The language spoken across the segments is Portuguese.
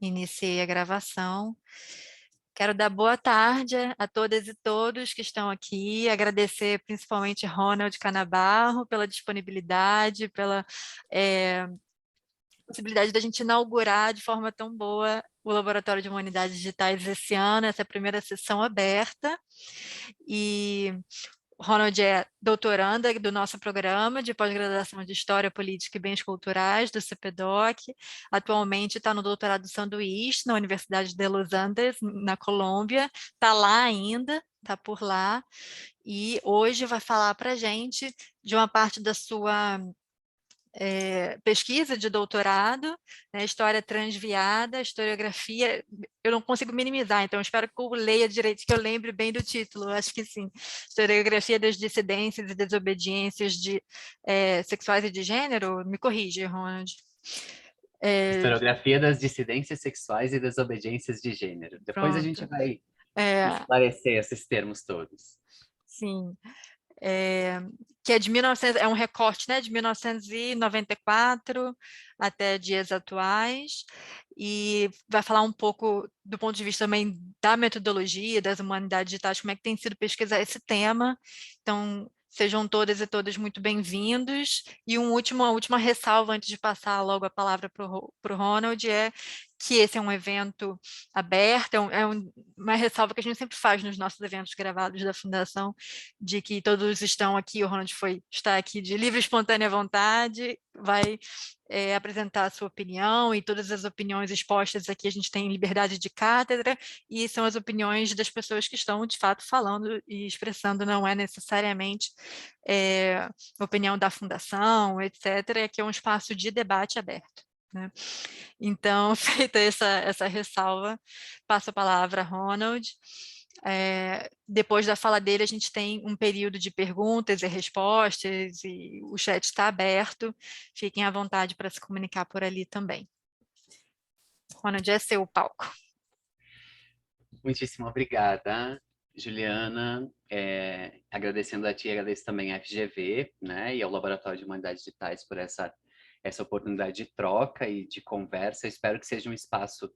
Iniciei a gravação. Quero dar boa tarde a todas e todos que estão aqui, agradecer principalmente Ronald Canabarro pela disponibilidade, pela possibilidade da gente inaugurar de forma tão boa o Laboratório de Humanidades Digitais esse ano, essa é a primeira sessão aberta. E Ronald é doutoranda do nosso programa de pós-graduação de História, Política e Bens Culturais, do CPDOC. Atualmente está no doutorado sanduíche na Universidade de Los Andes, na Colômbia. Está lá ainda, está por lá. E hoje vai falar para a gente de uma parte da sua pesquisa de doutorado, né, história transviada, historiografia, eu não consigo minimizar, então espero que eu leia direito, que eu lembre bem do título, acho que sim, historiografia das dissidências e desobediências sexuais e de gênero, me corrige, Ronald. Historiografia das dissidências sexuais e desobediências de gênero. Depois a gente Pronto. vai É, esclarecer esses termos todos. sim. Que é de 1900, é um recorte, né, de 1994 até dias atuais, e vai falar um pouco do ponto de vista também da metodologia, das humanidades digitais, como é que tem sido pesquisar esse tema. Então, sejam todas e todos muito bem-vindos. E uma última ressalva antes de passar logo a palavra para o Ronald é que esse é um evento aberto, uma ressalva que a gente sempre faz nos nossos eventos gravados da Fundação, de que todos estão aqui, o Ronald está aqui de livre e espontânea vontade, vai apresentar a sua opinião, e todas as opiniões expostas aqui a gente tem liberdade de cátedra, e são as opiniões das pessoas que estão, de fato, falando e expressando, não é necessariamente opinião da Fundação, etc., que é um espaço de debate aberto, né? Então, feita essa ressalva, passo a palavra a Ronald. Depois da fala dele, a gente tem um período de perguntas e respostas, e o chat está aberto. Fiquem à vontade para se comunicar por ali também. Ronald, é seu palco. Muitíssimo obrigada, Juliana. Agradecendo a ti, agradeço também à FGV, né, e ao Laboratório de Humanidades Digitais por essa oportunidade de troca e de conversa. Eu espero que seja um espaço,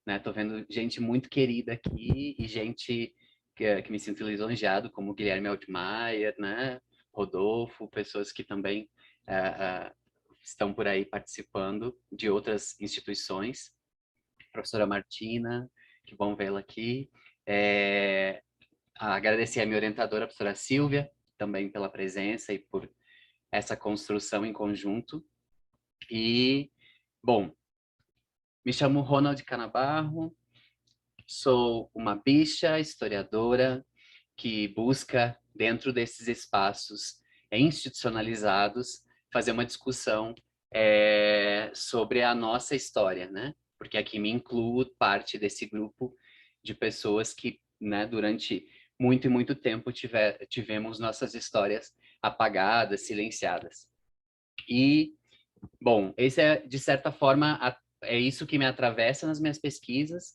né? Estou vendo gente muito querida aqui e gente que me sinto lisonjeado, como Guilherme Altmaier, né? Rodolfo, pessoas que também estão por aí participando de outras instituições. Professora Martina, que bom vê-la aqui. Agradecer a minha orientadora, a professora Silvia, também pela presença e por essa construção em conjunto. E, bom, me chamo Ronald Canabarro, sou uma bicha historiadora que busca, dentro desses espaços institucionalizados, fazer uma discussão sobre a nossa história, né? Porque aqui me incluo parte desse grupo de pessoas que, né, durante muito e muito tempo tivemos nossas histórias apagadas, silenciadas. E, bom, esse é, de certa forma, é isso que me atravessa nas minhas pesquisas.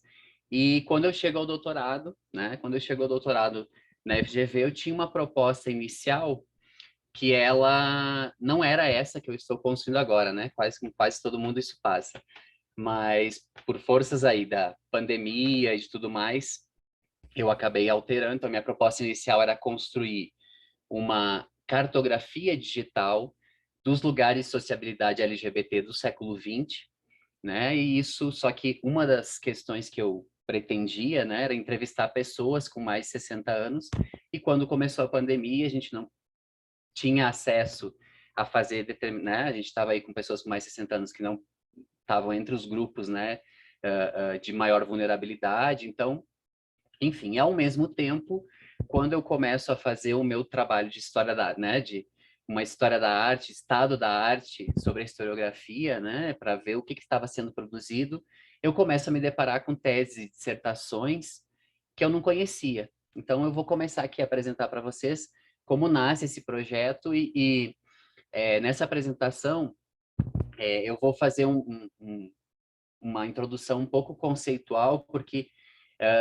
E quando eu chego ao doutorado, né, quando eu chego ao doutorado na FGV, eu tinha uma proposta inicial que ela não era essa que eu estou construindo agora, né? Quase todo mundo isso passa. Mas por forças aí da pandemia e de tudo mais, eu acabei alterando. Então, a minha proposta inicial era construir uma cartografia digital dos lugares de sociabilidade LGBT do século XX, né? E isso, só que uma das questões que eu pretendia, né, era entrevistar pessoas com mais de 60 anos, e quando começou a pandemia, a gente não tinha acesso a fazer né? A gente estava aí com pessoas com mais de 60 anos que não estavam entre os grupos, né, de maior vulnerabilidade. Então, enfim, ao mesmo tempo, quando eu começo a fazer o meu trabalho de história da, né, de uma história da arte, estado da arte, sobre a historiografia, né, para ver o que estava sendo produzido, eu começo a me deparar com teses e dissertações que eu não conhecia. Então, eu vou começar aqui a apresentar para vocês como nasce esse projeto nessa apresentação eu vou fazer uma introdução um pouco conceitual, porque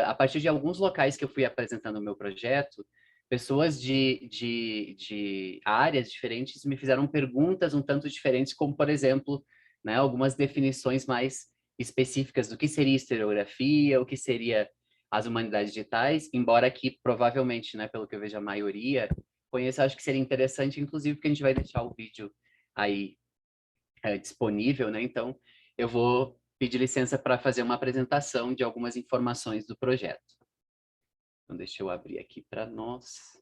a partir de alguns locais que eu fui apresentando o meu projeto, pessoas de áreas diferentes me fizeram perguntas um tanto diferentes, como, por exemplo, né, algumas definições mais específicas do que seria historiografia, o que seria as humanidades digitais, embora aqui provavelmente, né, pelo que eu vejo a maioria conheça, acho que seria interessante, inclusive, porque a gente vai deixar o vídeo aí disponível, né? Então, eu vou pedir licença para fazer uma apresentação de algumas informações do projeto. Então, deixa eu abrir aqui para nós.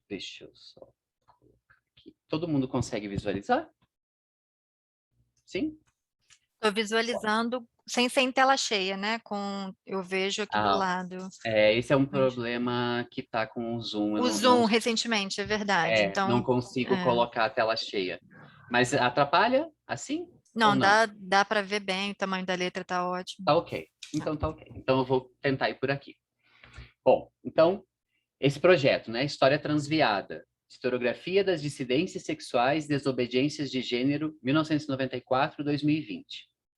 Deixa eu só colocar aqui. Todo mundo consegue visualizar? Sim? Estou visualizando sem ser em tela cheia, né? Eu vejo aqui do Ah, lado. esse é um Mas problema que está com o Zoom. Eu o Zoom recentemente, é verdade. não Então, consigo colocar a tela cheia. Mas atrapalha assim ou não, não? dá para ver bem, o tamanho da letra está ótimo. Tá ok. Tá. Então tá ok. Então eu vou tentar ir por aqui. Bom, então, esse projeto, né? História Transviada. Historiografia das dissidências sexuais, desobediências de gênero, 1994-2020.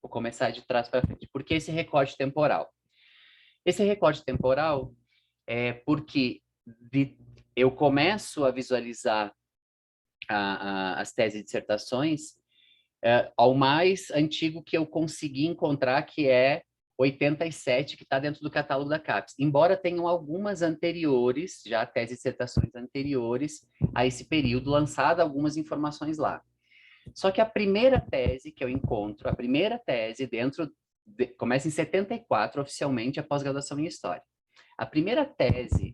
Vou começar de trás para frente. Por que esse recorte temporal? Esse recorte temporal é porque eu começo a visualizar as teses e dissertações ao mais antigo que eu consegui encontrar, que é 87, que está dentro do catálogo da CAPES. Embora tenham algumas anteriores, já teses e dissertações anteriores a esse período, lançada algumas informações lá. Só que a primeira tese que eu encontro, a primeira tese começa em 74, oficialmente, a pós-graduação em História. A primeira tese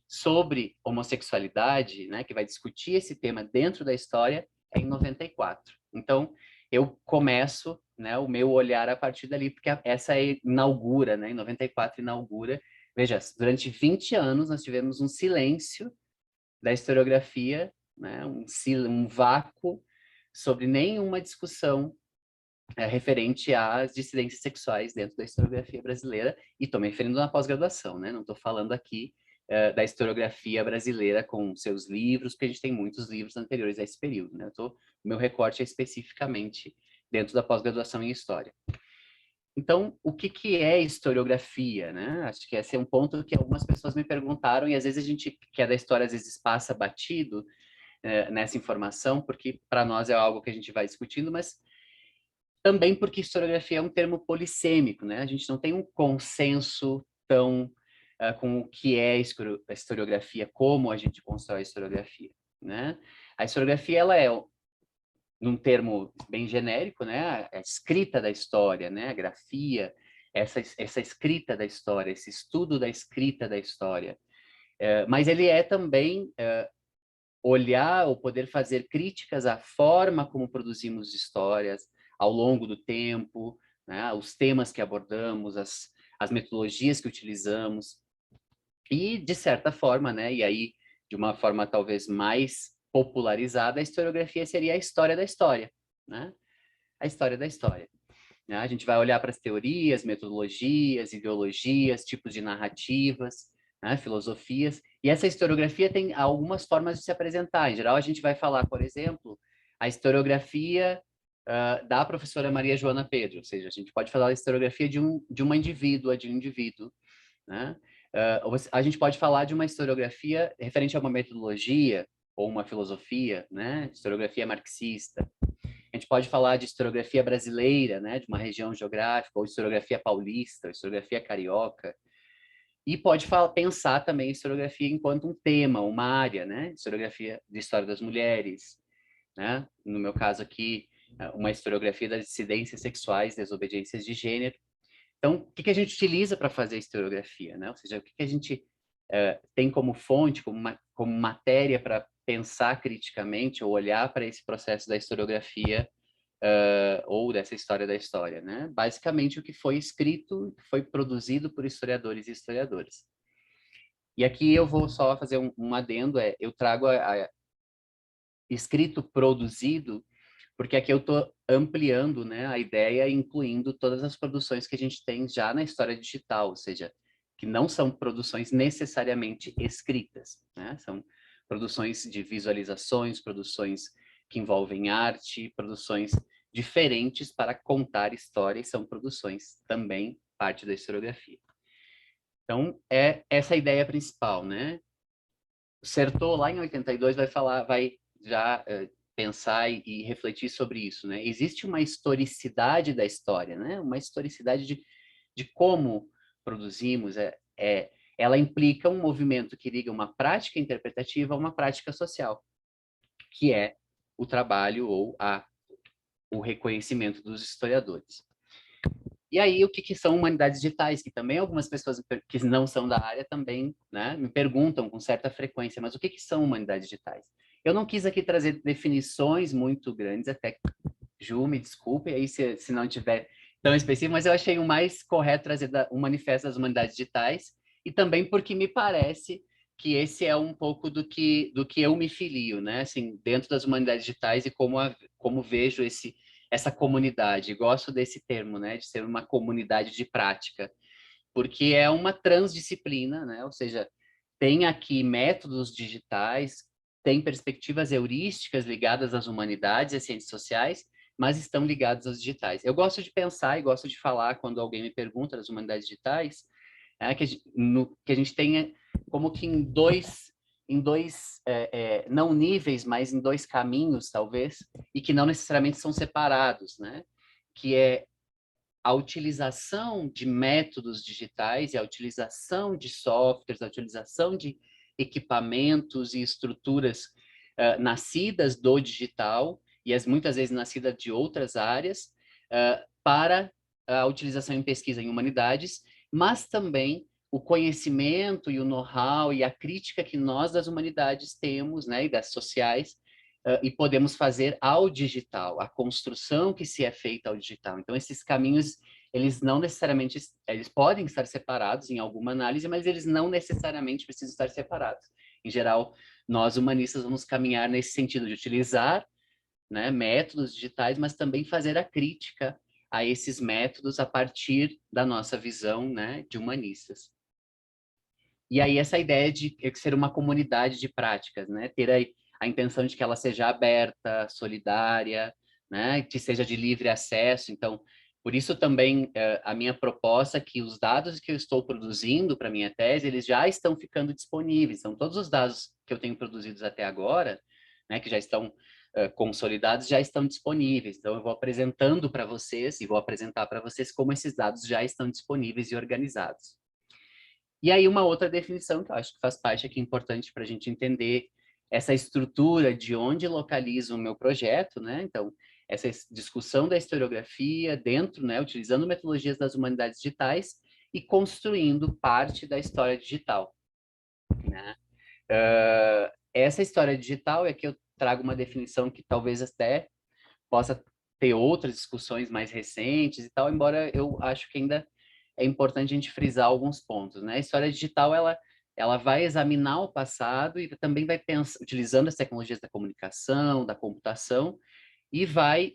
sobre homossexualidade, né, que vai discutir esse tema dentro da história, é em 94. Então, eu começo, né, o meu olhar a partir dali, porque essa inaugura, né, em 94 inaugura. Veja, durante 20 anos nós tivemos um silêncio da historiografia, né, um vácuo sobre nenhuma discussão referente às dissidências sexuais dentro da historiografia brasileira, e estou me referindo na pós-graduação, né? Não estou falando aqui da historiografia brasileira com seus livros, porque a gente tem muitos livros anteriores a esse período, né? O meu recorte é especificamente dentro da pós-graduação em História. Então, o que é historiografia, né? Acho que esse é um ponto que algumas pessoas me perguntaram, e às vezes a gente, que é da história, às vezes passa batido nessa informação, porque para nós é algo que a gente vai discutindo, mas também porque historiografia é um termo polissêmico, né? A gente não tem um consenso tão com o que é a historiografia, como a gente constrói a historiografia, né? A historiografia, ela é, num termo bem genérico, né? A escrita da história, né? A grafia, essa escrita da história, esse estudo da escrita da história. Mas ele é também olhar ou poder fazer críticas à forma como produzimos histórias ao longo do tempo, né? Os temas que abordamos, as metodologias que utilizamos. E, de certa forma, né? E aí, de uma forma talvez mais popularizada, a historiografia seria a história da história, né? A história da história. Né? A gente vai olhar para as teorias, metodologias, ideologias, tipos de narrativas, né? Filosofias, e essa historiografia tem algumas formas de se apresentar. Em geral, a gente vai falar, por exemplo, a historiografia da professora Maria Joana Pedro, ou seja, a gente pode falar da historiografia de uma indivídua, de um indivíduo, né? A gente pode falar de uma historiografia referente a uma metodologia ou uma filosofia, né? Historiografia marxista. A gente pode falar de historiografia brasileira, né, de uma região geográfica, ou historiografia paulista, ou historiografia carioca. E pode pensar também historiografia enquanto um tema, uma área, né? Historiografia de história das mulheres, né? No meu caso aqui, uma historiografia das dissidências sexuais, desobediências de gênero. Então, o que a gente utiliza para fazer a historiografia, né? Ou seja, o que a gente tem como fonte, como matéria para pensar criticamente ou olhar para esse processo da historiografia ou dessa história da história, né? Basicamente o que foi escrito, que foi produzido por historiadores e historiadoras. E aqui eu vou só fazer um adendo, eu trago a escrito produzido, porque aqui eu estou ampliando, né, a ideia, incluindo todas as produções que a gente tem já na história digital, ou seja, que não são produções necessariamente escritas, né? São produções de visualizações, produções que envolvem arte, produções diferentes para contar histórias, são produções também parte da historiografia. Então, é essa a ideia principal, né? O Certeau, lá em 82, vai já pensar e refletir sobre isso, né? Existe uma historicidade da história, né? Uma historicidade de como produzimos, ela implica um movimento que liga uma prática interpretativa a uma prática social, que é o trabalho ou o reconhecimento dos historiadores. E aí, o que são humanidades digitais? Que também algumas pessoas que não são da área também, né, me perguntam com certa frequência, mas o que são humanidades digitais? Eu não quis aqui trazer definições muito grandes, até Ju, me desculpe aí se não tiver tão específico, mas eu achei o mais correto trazer um manifesto das humanidades digitais, e também porque me parece que esse é um pouco do que eu me filio, né? Assim, dentro das humanidades digitais e como vejo essa comunidade. Gosto desse termo, né? De ser uma comunidade de prática, porque é uma transdisciplina, né? Ou seja, tem aqui métodos digitais, tem perspectivas heurísticas ligadas às humanidades e às ciências sociais, mas estão ligados aos digitais. Eu gosto de pensar e gosto de falar quando alguém me pergunta das humanidades digitais, que a gente tenha como que em dois não níveis, mas em dois caminhos, talvez, e que não necessariamente são separados, né? Que é a utilização de métodos digitais e a utilização de softwares, a utilização de equipamentos e estruturas nascidas do digital e muitas vezes nascidas de outras áreas para a utilização em pesquisa em humanidades, mas também o conhecimento e o know-how e a crítica que nós das humanidades temos, né, e das sociais, e podemos fazer ao digital, a construção que se é feita ao digital. Então, esses caminhos, eles não necessariamente, eles podem estar separados em alguma análise, mas eles não necessariamente precisam estar separados. Em geral, nós humanistas vamos caminhar nesse sentido de utilizar, né, métodos digitais, mas também fazer a crítica a esses métodos a partir da nossa visão, né, de humanistas. E aí essa ideia de ser uma comunidade de práticas, né, ter a intenção de que ela seja aberta, solidária, né, que seja de livre acesso. Então, por isso também a minha proposta é que os dados que eu estou produzindo para minha tese, eles já estão ficando disponíveis. Então, todos os dados que eu tenho produzidos até agora, né, que já estão consolidados, já estão disponíveis. Então, eu vou apresentando para vocês e vou apresentar para vocês como esses dados já estão disponíveis e organizados. E aí uma outra definição que eu acho que faz parte aqui importante para a gente entender essa estrutura de onde localiza o meu projeto, né? Então, essa discussão da historiografia dentro, né, utilizando metodologias das humanidades digitais e construindo parte da história digital, né? Essa história digital é que eu trago uma definição que talvez até possa ter outras discussões mais recentes e tal, embora eu acho que ainda é importante a gente frisar alguns pontos, né? A história digital, ela vai examinar o passado e também vai pensar, utilizando as tecnologias da comunicação, da computação, e vai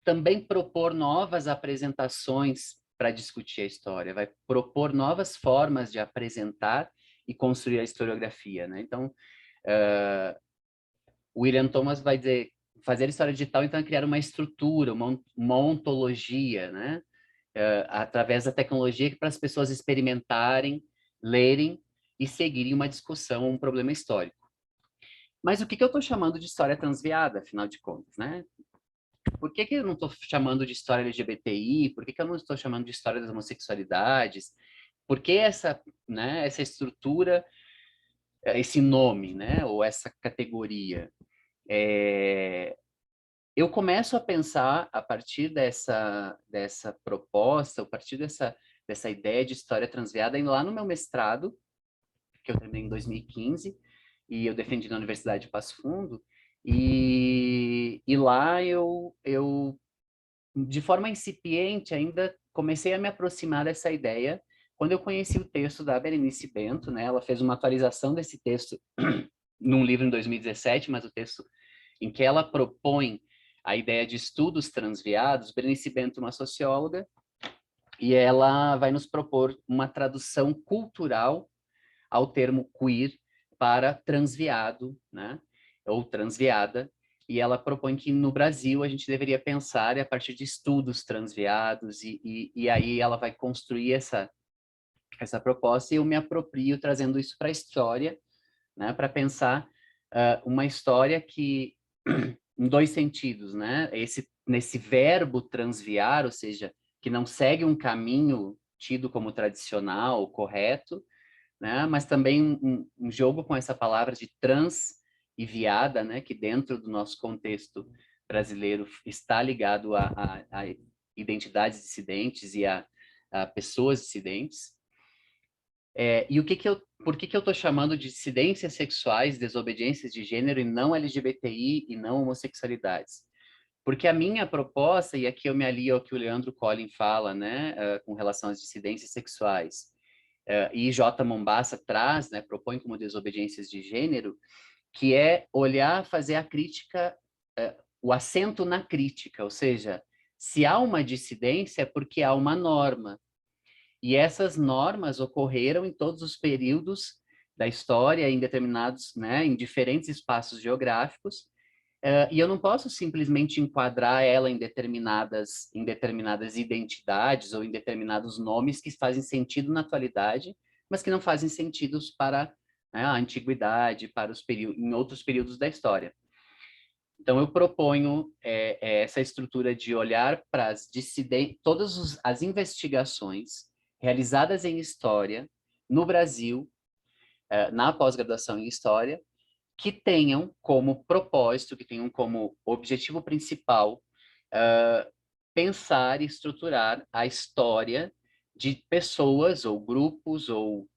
também propor novas apresentações para discutir a história, vai propor novas formas de apresentar e construir a historiografia, né? Então, William Thomas vai dizer, fazer história digital, então, é criar uma estrutura, uma ontologia, né? Através da tecnologia para as pessoas experimentarem, lerem e seguirem uma discussão, um problema histórico. Mas o que eu estou chamando de história transviada, afinal de contas, né? Por que eu não estou chamando de história LGBTI? Por que eu não estou chamando de história das homossexualidades? Por que né, essa estrutura, esse nome, né, ou essa categoria? Eu começo a pensar, a partir dessa proposta, a partir dessa ideia de história transviada, indo lá no meu mestrado, que eu terminei em 2015, e eu defendi na Universidade de Passo Fundo, e lá eu, de forma incipiente, ainda comecei a me aproximar dessa ideia, quando eu conheci o texto da Berenice Bento, né? Ela fez uma atualização desse texto num livro em 2017, mas o texto em que ela propõe a ideia de estudos transviados. Berenice Bento, uma socióloga, e ela vai nos propor uma tradução cultural ao termo queer para transviado, né? Ou transviada, e ela propõe que no Brasil a gente deveria pensar a partir de estudos transviados, e aí ela vai construir essa proposta, e eu me aproprio trazendo isso para a história, né? Para pensar uma história que em dois sentidos, né? Nesse verbo transviar, ou seja, que não segue um caminho tido como tradicional, correto, né? Mas também um jogo com essa palavra de trans e viada, né? Que dentro do nosso contexto brasileiro está ligado a identidades dissidentes e a pessoas dissidentes. E por que eu estou chamando de dissidências sexuais, desobediências de gênero e não LGBTI e não homossexualidades? Porque a minha proposta, e aqui eu me alio ao que o Leandro Collin fala, né, com relação às dissidências sexuais, e J. Mombassa traz, né, propõe como desobediências de gênero, que é olhar, fazer a crítica, o acento na crítica, ou seja, se há uma dissidência é porque há uma norma, e essas normas ocorreram em todos os períodos da história, em determinados, né, em diferentes espaços geográficos, e eu não posso simplesmente enquadrar ela em determinadas identidades ou em determinados nomes que fazem sentido na atualidade, mas que não fazem sentido para, né, a antiguidade, para em outros períodos da história. Então, eu proponho essa estrutura de olhar para todas as investigações realizadas em história no Brasil, na pós-graduação em história, que tenham como propósito, que tenham como objetivo principal pensar e estruturar a história de pessoas ou grupos ou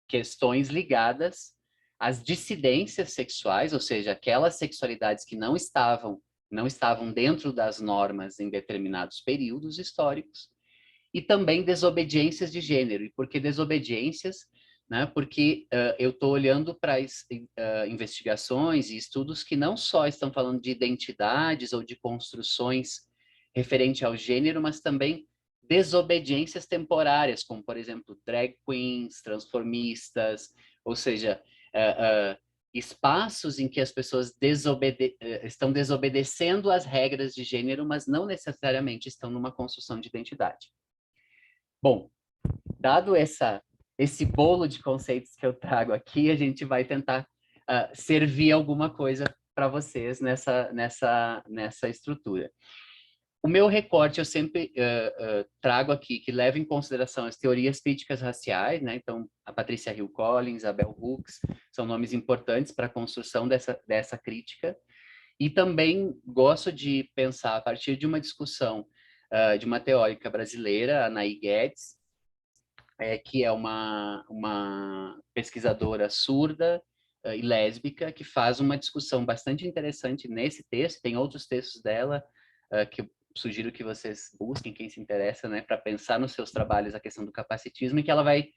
questões ligadas às dissidências sexuais, ou seja, aquelas sexualidades que não estavam dentro das normas em determinados períodos históricos, e também desobediências de gênero. E por que desobediências? Né? Porque eu estou olhando para investigações e estudos que não só estão falando de identidades ou de construções referente ao gênero, mas também desobediências temporárias, como, por exemplo, drag queens, transformistas, ou seja, espaços em que as pessoas estão desobedecendo às regras de gênero, mas não necessariamente estão numa construção de identidade. Bom, dado esse bolo de conceitos que eu trago aqui, a gente vai tentar servir alguma coisa para vocês nessa estrutura. O meu recorte eu sempre trago aqui, que leva em consideração as teorias críticas raciais, né? Então, a Patricia Hill Collins, a Bell Hooks, são nomes importantes para a construção dessa crítica. E também gosto de pensar, a partir de uma discussão de uma teórica brasileira, a Nay Guedes, que é uma pesquisadora surda e lésbica, que faz uma discussão bastante interessante nesse texto. Tem outros textos dela que eu sugiro que vocês busquem, quem se interessa, né, para pensar nos seus trabalhos a questão do capacitismo, e que ela vai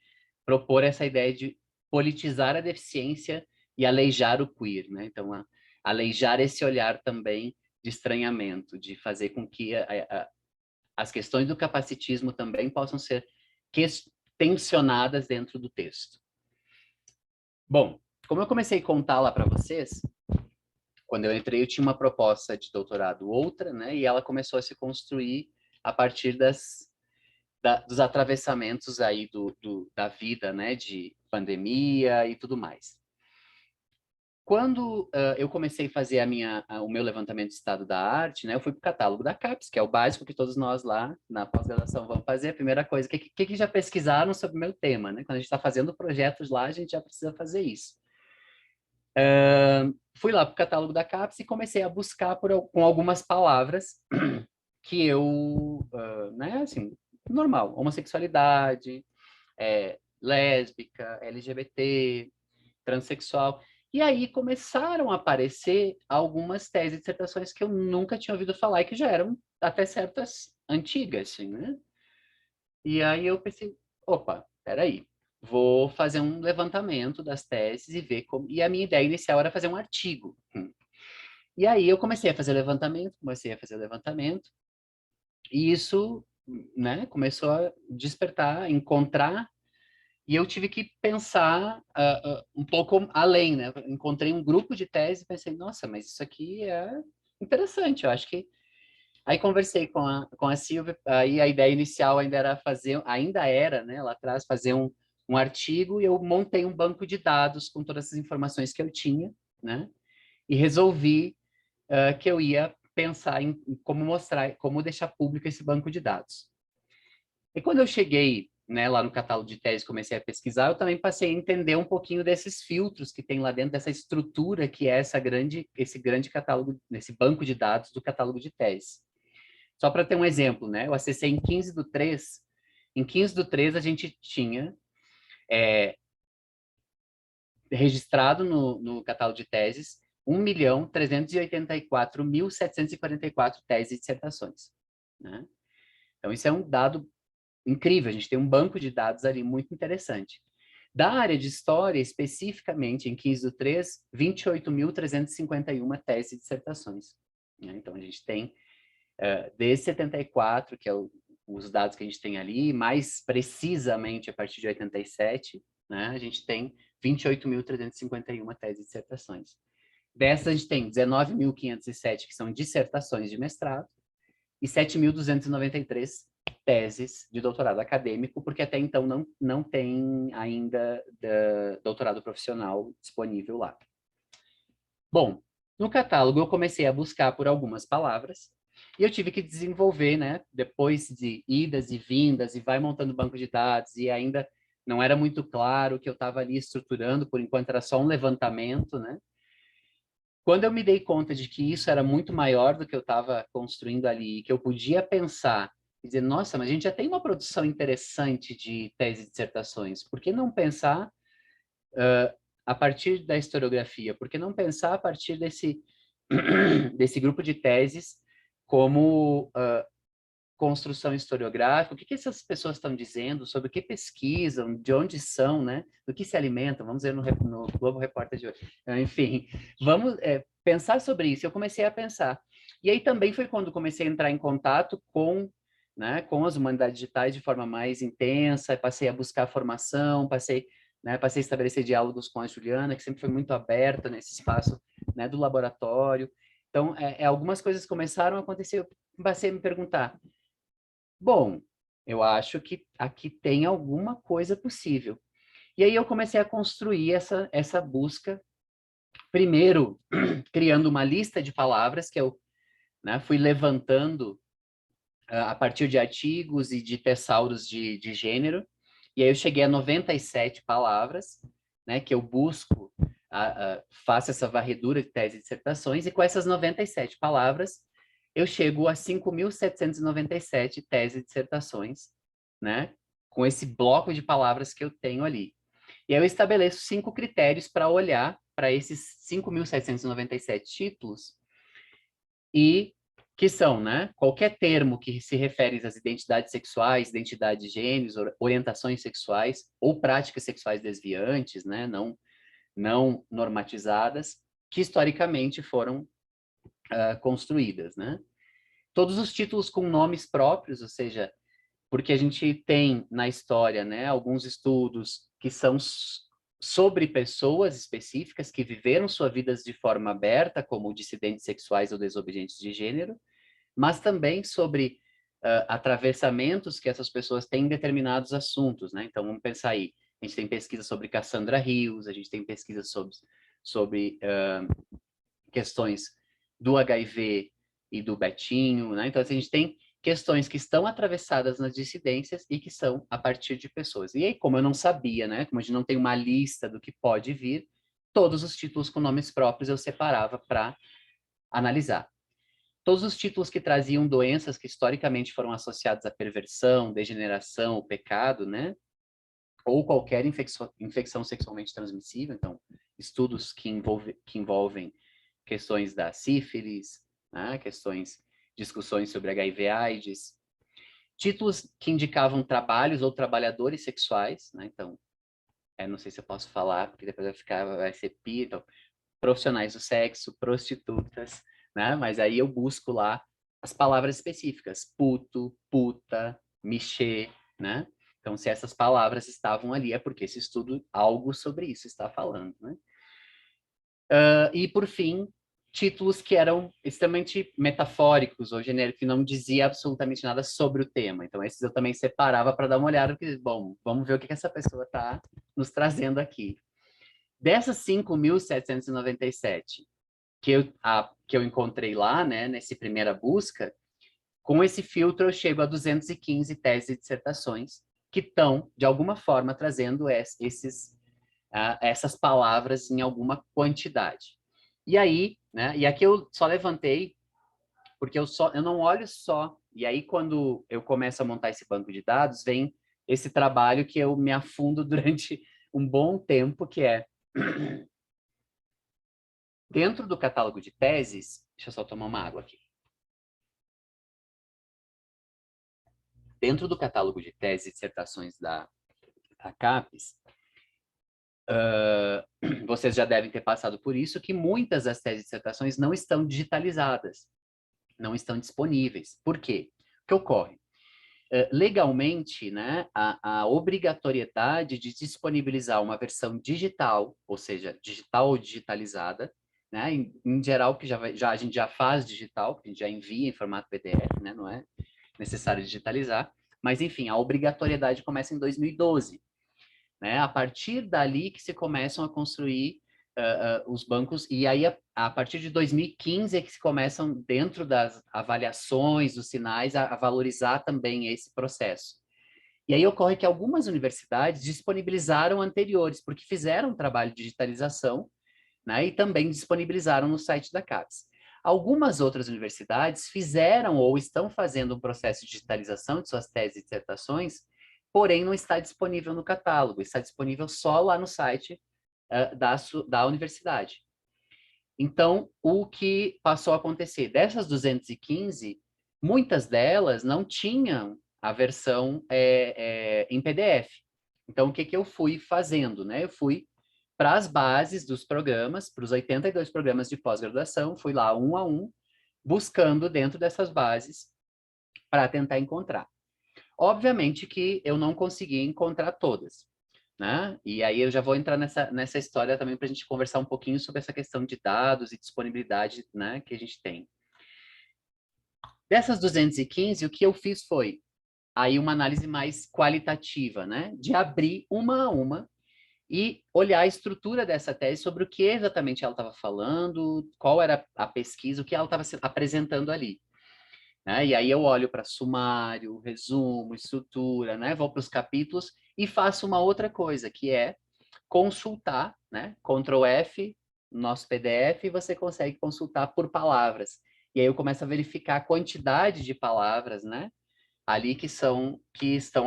propor essa ideia de politizar a deficiência e aleijar o queer, né? Então, aleijar esse olhar também de estranhamento, de fazer com que as questões do capacitismo também possam ser tensionadas dentro do texto. Bom, como eu comecei a contar lá para vocês, quando eu entrei eu tinha uma proposta de doutorado outra, né? E ela começou a se construir a partir dos atravessamentos aí da vida, né? De pandemia e tudo mais. Quando eu comecei a fazer o meu levantamento de estado da arte, né, eu fui para o catálogo da CAPES, que é o básico que todos nós lá na pós-graduação vamos fazer. A primeira coisa, o que já pesquisaram sobre o meu tema? Né? Quando a gente está fazendo projetos lá, a gente já precisa fazer isso. Fui lá para o catálogo da CAPES e comecei a buscar com algumas palavras que eu, né, assim, normal, homossexualidade, lésbica, LGBT, transexual. E aí começaram a aparecer algumas teses e dissertações que eu nunca tinha ouvido falar e que já eram até certas antigas, assim, né? E aí eu pensei, opa, peraí, vou fazer um levantamento das teses e ver como... E a minha ideia inicial era fazer um artigo. E aí eu comecei a fazer levantamento, e isso, né, começou a despertar, encontrar. E eu tive que pensar um pouco além, né? Encontrei um grupo de tese e pensei, nossa, mas isso aqui é interessante, eu acho que... Aí conversei com a Silvia, aí a ideia inicial ainda era, né, lá atrás, fazer um artigo, e eu montei um banco de dados com todas as informações que eu tinha, né? e resolvi que eu ia pensar em como mostrar, como deixar público esse banco de dados. E quando eu cheguei, né, lá no catálogo de tese, comecei a pesquisar, eu também passei a entender um pouquinho desses filtros que tem lá dentro, dessa estrutura que é esse grande catálogo, nesse banco de dados do catálogo de tese. Só para ter um exemplo, né, eu acessei em 15/3, em 15/3 a gente tinha registrado no catálogo de teses 1.384.744 teses e dissertações, né? Então, isso é um dado incrível, a gente tem um banco de dados ali muito interessante. Da área de história, especificamente, em 15/3, 28.351 teses e dissertações, né? Então, a gente tem, desde 74, que é os dados que a gente tem ali, mais precisamente a partir de 87, né? A gente tem 28.351 teses e dissertações. Dessas, a gente tem 19.507 que são dissertações de mestrado e 7.293 teses de doutorado acadêmico, porque até então não tem ainda doutorado profissional disponível lá. Bom, no catálogo eu comecei a buscar por algumas palavras e eu tive que desenvolver, né, depois de idas e vindas, e vai montando banco de dados, e ainda não era muito claro que eu estava ali estruturando, por enquanto era só um levantamento, né? Quando eu me dei conta de que isso era muito maior do que eu estava construindo ali, que eu podia pensar e dizer, nossa, mas a gente já tem uma produção interessante de teses e dissertações, por que não pensar a partir da historiografia? Por que não pensar a partir desse grupo de teses como construção historiográfica? O que essas pessoas estão dizendo, sobre o que pesquisam, de onde são, né? Do que se alimentam? Vamos ver no Globo Repórter de hoje. Enfim, vamos pensar sobre isso. Eu comecei a pensar. E aí também foi quando comecei a entrar em contato né, com as humanidades digitais de forma mais intensa, passei a buscar formação, passei a estabelecer diálogos com a Juliana, que sempre foi muito aberta nesse espaço, né, do laboratório. Então, algumas coisas começaram a acontecer, eu passei a me perguntar, bom, eu acho que aqui tem alguma coisa possível. E aí eu comecei a construir essa busca, primeiro criando uma lista de palavras que eu, né, fui levantando a partir de artigos e de tessauros de gênero, e aí eu cheguei a 97 palavras, né, que eu busco, faço essa varredura de tese e dissertações, e com essas 97 palavras, eu chego a 5.797 teses e dissertações, né, com esse bloco de palavras que eu tenho ali. E aí eu estabeleço 5 critérios para olhar para esses 5.797 títulos, e que são, né, qualquer termo que se refere às identidades sexuais, identidades de gêneros, orientações sexuais ou práticas sexuais desviantes, né, não normatizadas, que historicamente foram construídas, né? Todos os títulos com nomes próprios, ou seja, porque a gente tem na história, né, alguns estudos que são sobre pessoas específicas que viveram suas vidas de forma aberta, como dissidentes sexuais ou desobedientes de gênero, mas também sobre atravessamentos que essas pessoas têm em determinados assuntos, né? Então, vamos pensar aí. A gente tem pesquisa sobre Cassandra Rios, a gente tem pesquisa sobre questões do HIV e do Betinho, né? Então, assim, a gente tem questões que estão atravessadas nas dissidências e que são a partir de pessoas. E aí, como eu não sabia, né? Como a gente não tem uma lista do que pode vir, todos os títulos com nomes próprios eu separava para analisar. Todos os títulos que traziam doenças que historicamente foram associadas à perversão, degeneração, o pecado, né? Ou qualquer infecção sexualmente transmissível, então, estudos que envolvem questões da sífilis, né? Discussões sobre HIV/AIDS, títulos que indicavam trabalhos ou trabalhadores sexuais, né? Então, não sei se eu posso falar, porque depois vai ser então, profissionais do sexo, prostitutas, né? Mas aí eu busco lá as palavras específicas, puto, puta, michê, né? Então, se essas palavras estavam ali, é porque esse estudo, algo sobre isso está falando, né? E, por fim, títulos que eram extremamente metafóricos ou genéricos, que não dizia absolutamente nada sobre o tema. Então, esses eu também separava para dar uma olhada, porque, bom, vamos ver o que essa pessoa está nos trazendo aqui. Dessas 5.797, que eu encontrei lá, né, nessa primeira busca, com esse filtro eu chego a 215 teses e dissertações que estão, de alguma forma, trazendo essas palavras em alguma quantidade. E aí, né, e aqui eu só levantei, porque eu não olho só, e aí quando eu começo a montar esse banco de dados, vem esse trabalho que eu me afundo durante um bom tempo, que é dentro do catálogo de teses, deixa eu só tomar uma água aqui. Dentro do catálogo de teses e dissertações da CAPES, vocês já devem ter passado por isso, que muitas das teses e dissertações não estão digitalizadas, não estão disponíveis. Por quê? O que ocorre? Legalmente, né, a obrigatoriedade de disponibilizar uma versão digital, ou seja, digital ou digitalizada, né, em geral, que a gente já faz digital, que a gente já envia em formato PDF, né, não é necessário digitalizar, mas enfim, a obrigatoriedade começa em 2012. Né? A partir dali que se começam a construir os bancos, e aí a partir de 2015 é que se começam, dentro das avaliações, dos sinais, a valorizar também esse processo. E aí ocorre que algumas universidades disponibilizaram anteriores, porque fizeram um trabalho de digitalização, né, e também disponibilizaram no site da CAPES. Algumas outras universidades fizeram ou estão fazendo um processo de digitalização de suas teses e dissertações, porém não está disponível no catálogo, está disponível só lá no site da universidade. Então, o que passou a acontecer? Dessas 215, muitas delas não tinham a versão em PDF. Então, o que eu fui fazendo? Né? Eu fui para as bases dos programas, para os 82 programas de pós-graduação, fui lá um a um, buscando dentro dessas bases para tentar encontrar. Obviamente que eu não consegui encontrar todas, né? E aí eu já vou entrar nessa história também para a gente conversar um pouquinho sobre essa questão de dados e disponibilidade, né, que a gente tem. Dessas 215, o que eu fiz foi aí uma análise mais qualitativa, né? De abrir uma a uma e olhar a estrutura dessa tese sobre o que exatamente ela estava falando, qual era a pesquisa, o que ela estava apresentando ali. Né? E aí eu olho para sumário, resumo, estrutura, né? Vou para os capítulos e faço uma outra coisa, que é consultar, né? Ctrl F, nosso PDF, e você consegue consultar por palavras. E aí eu começo a verificar a quantidade de palavras, né? Ali que estão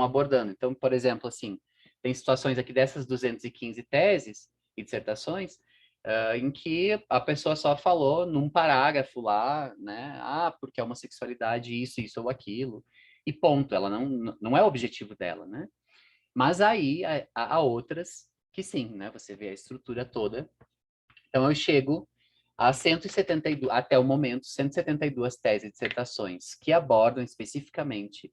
abordando. Então, por exemplo, assim, tem situações aqui dessas 215 teses e dissertações em que a pessoa só falou num parágrafo lá, né? Ah, porque a homossexualidade isso ou aquilo. E ponto, ela não é o objetivo dela, né? Mas aí há outras que sim, né? Você vê a estrutura toda. Então eu chego a 172, até o momento, 172 teses e dissertações que abordam especificamente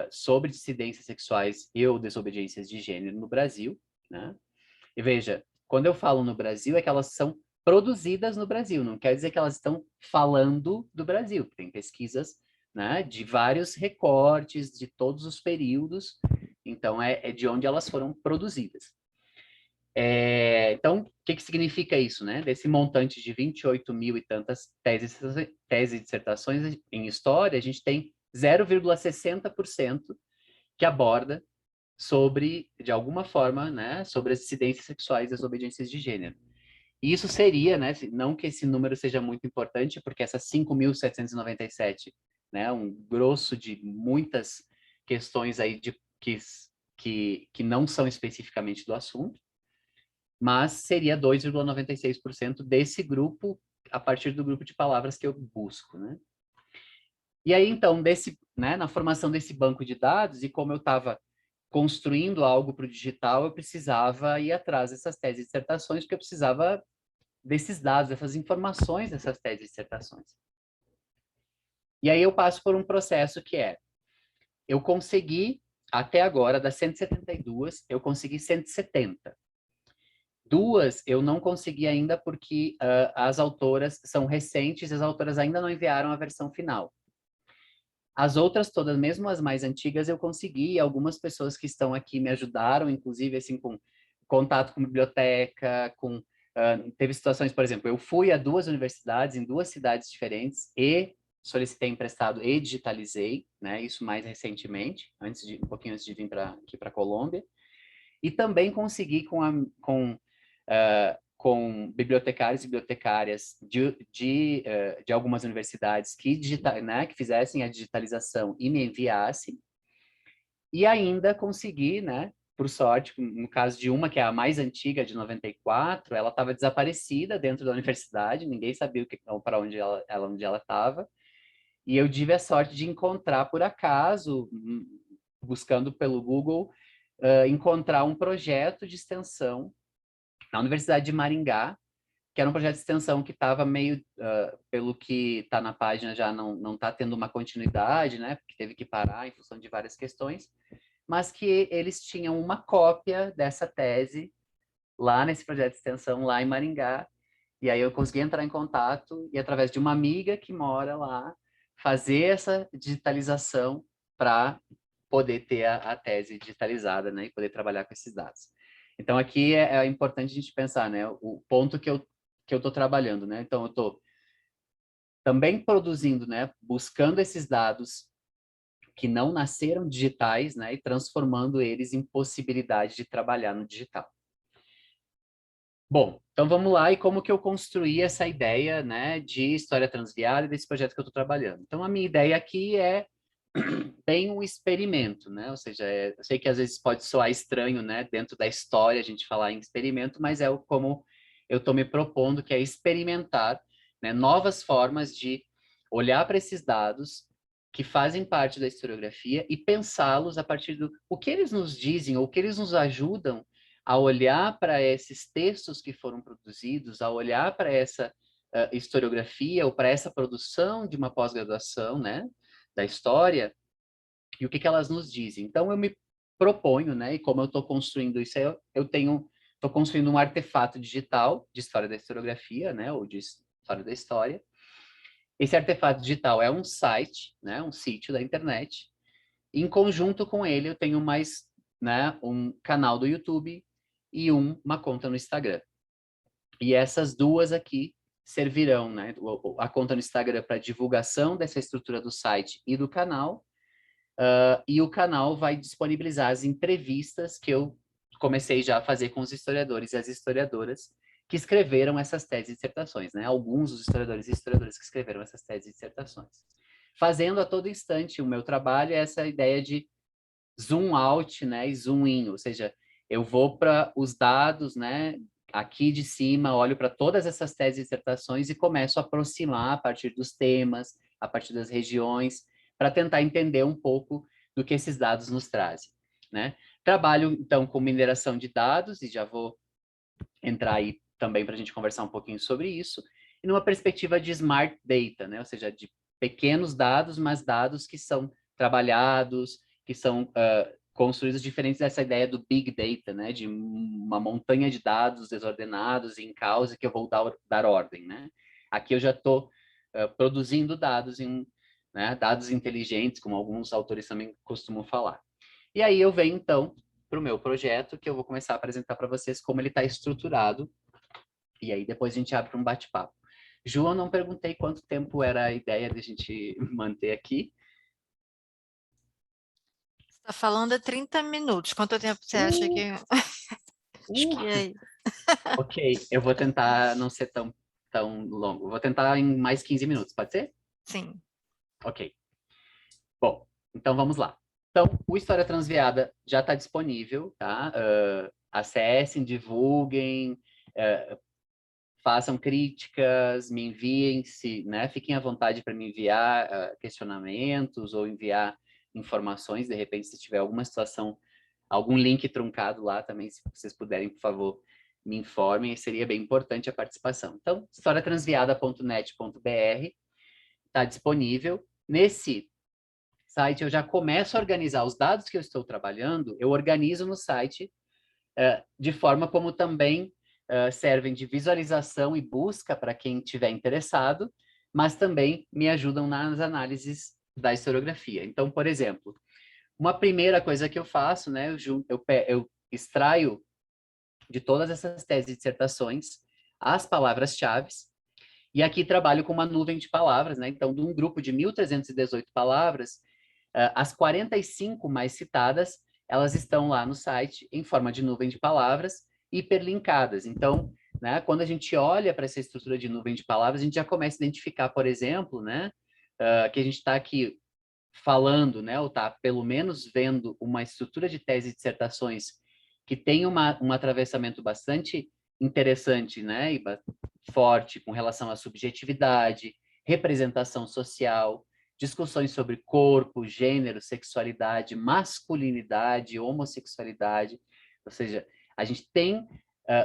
sobre dissidências sexuais e ou desobediências de gênero no Brasil, né? E veja, quando eu falo no Brasil, é que elas são produzidas no Brasil, não quer dizer que elas estão falando do Brasil. Tem pesquisas, né, de vários recortes, de todos os períodos, então é de onde elas foram produzidas. Então, o que significa isso, né? Desse montante de 28 mil e tantas teses e dissertações em história, a gente tem 0,60% que aborda sobre, de alguma forma, né, sobre as dissidências sexuais e as desobediências de gênero. E isso seria, né, não que esse número seja muito importante, porque essas 5.797, né, um grosso de muitas questões aí que não são especificamente do assunto, mas seria 2,96% desse grupo, a partir do grupo de palavras que eu busco, né? E aí, então, na formação desse banco de dados, e como eu estava construindo algo para o digital, eu precisava ir atrás dessas teses e dissertações, porque eu precisava desses dados, dessas informações dessas teses e dissertações. E aí eu passo por um processo que eu consegui, até agora, das 172, eu consegui 170. Duas eu não consegui ainda porque as autoras são recentes, as autoras ainda não enviaram a versão final. As outras todas, mesmo as mais antigas, eu consegui. Algumas pessoas que estão aqui me ajudaram, inclusive assim com contato com biblioteca, com Teve situações, por exemplo, eu fui a 2 universidades em 2 cidades diferentes e solicitei emprestado e digitalizei, né? Isso mais recentemente, um pouquinho antes de vir aqui para a Colômbia. E também consegui com bibliotecários e bibliotecárias de algumas universidades né, que fizessem a digitalização e me enviassem. E ainda consegui, né, por sorte, no caso de uma que é a mais antiga, de 94, ela estava desaparecida dentro da universidade, ninguém sabia para onde ela estava. E eu tive a sorte de encontrar, por acaso, buscando pelo Google, encontrar um projeto de extensão na Universidade de Maringá, que era um projeto de extensão que estava meio, pelo que está na página, já não está tendo uma continuidade, né? Porque teve que parar em função de várias questões, mas que eles tinham uma cópia dessa tese lá nesse projeto de extensão, lá em Maringá, e aí eu consegui entrar em contato e, através de uma amiga que mora lá, fazer essa digitalização para poder ter a tese digitalizada, né, e poder trabalhar com esses dados. Então, aqui é importante a gente pensar, né, o ponto que eu estou trabalhando, né? Então, eu estou também produzindo, né, buscando esses dados que não nasceram digitais, né, e transformando eles em possibilidade de trabalhar no digital. Bom, então vamos lá, e como que eu construí essa ideia, né, de história transviada e desse projeto que eu estou trabalhando. Então, a minha ideia aqui é bem um experimento, né, ou seja, eu sei que às vezes pode soar estranho, né, dentro da história a gente falar em experimento, mas é como eu estou me propondo, que é experimentar, né, novas formas de olhar para esses dados que fazem parte da historiografia e pensá-los a partir do o que eles nos dizem, ou o que eles nos ajudam a olhar para esses textos que foram produzidos, a olhar para essa historiografia ou para essa produção de uma pós-graduação, né, da história, e o que elas nos dizem. Então, eu me proponho, né, e como eu estou construindo isso, estou construindo um artefato digital de história da historiografia, né, ou de história da história. Esse artefato digital é um site, né, um sítio da internet. Em conjunto com ele, eu tenho mais, né, um canal do YouTube e uma conta no Instagram. E essas duas aqui servirão, né, a conta no Instagram para divulgação dessa estrutura do site e do canal, e o canal vai disponibilizar as entrevistas que eu comecei já a fazer com os historiadores e as historiadoras que escreveram essas teses e dissertações, né? Alguns dos historiadores e historiadoras que escreveram essas teses e dissertações. Fazendo a todo instante o meu trabalho é essa ideia de zoom out, né, e zoom in, ou seja, eu vou para os dados, né, aqui de cima, olho para todas essas teses e dissertações e começo a aproximar a partir dos temas, a partir das regiões, para tentar entender um pouco do que esses dados nos trazem, né? Trabalho, então, com mineração de dados, e já vou entrar aí também para a gente conversar um pouquinho sobre isso, e numa perspectiva de smart data, né? Ou seja, de pequenos dados, mas dados que são trabalhados, que são construídos diferentes dessa ideia do big data, né? De uma montanha de dados desordenados em causa que eu vou dar ordem, né? Aqui eu já estou produzindo dados né, dados inteligentes, como alguns autores também costumam falar. E aí eu venho, então, para o meu projeto, que eu vou começar a apresentar para vocês como ele está estruturado, e aí depois a gente abre para um bate-papo. Ju, eu não perguntei quanto tempo era a ideia de a gente manter aqui. Você está falando há 30 minutos. Quanto tempo você acha que... Acho que é isso. Ok, eu vou tentar não ser tão longo. Vou tentar em mais 15 minutos, pode ser? Sim. Ok. Bom, então vamos lá. Então, o História Transviada já está disponível, tá? Acessem, divulguem, façam críticas, me enviem, né? Fiquem à vontade para me enviar questionamentos ou enviar informações, de repente, se tiver alguma situação, algum link truncado lá também, se vocês puderem, por favor, me informem, seria bem importante a participação. Então, historiatransviada.net.br está disponível. Nesse site eu já começo a organizar os dados que eu estou trabalhando, eu organizo no site de forma como também servem de visualização e busca para quem estiver interessado, mas também me ajudam nas análises da historiografia. Então, por exemplo, uma primeira coisa que eu faço, né, eu extraio de todas essas teses e dissertações as palavras-chave, e aqui trabalho com uma nuvem de palavras, né? Então, de um grupo de 1.318 palavras, as 45 mais citadas, elas estão lá no site em forma de nuvem de palavras, hiperlinkadas. Então, né, quando a gente olha para essa estrutura de nuvem de palavras, a gente já começa a identificar, por exemplo, né, que a gente está aqui falando, né, ou está pelo menos vendo uma estrutura de tese e dissertações que tem um atravessamento bastante interessante, né, e forte com relação à subjetividade, representação social, discussões sobre corpo, gênero, sexualidade, masculinidade, homossexualidade, ou seja, a gente tem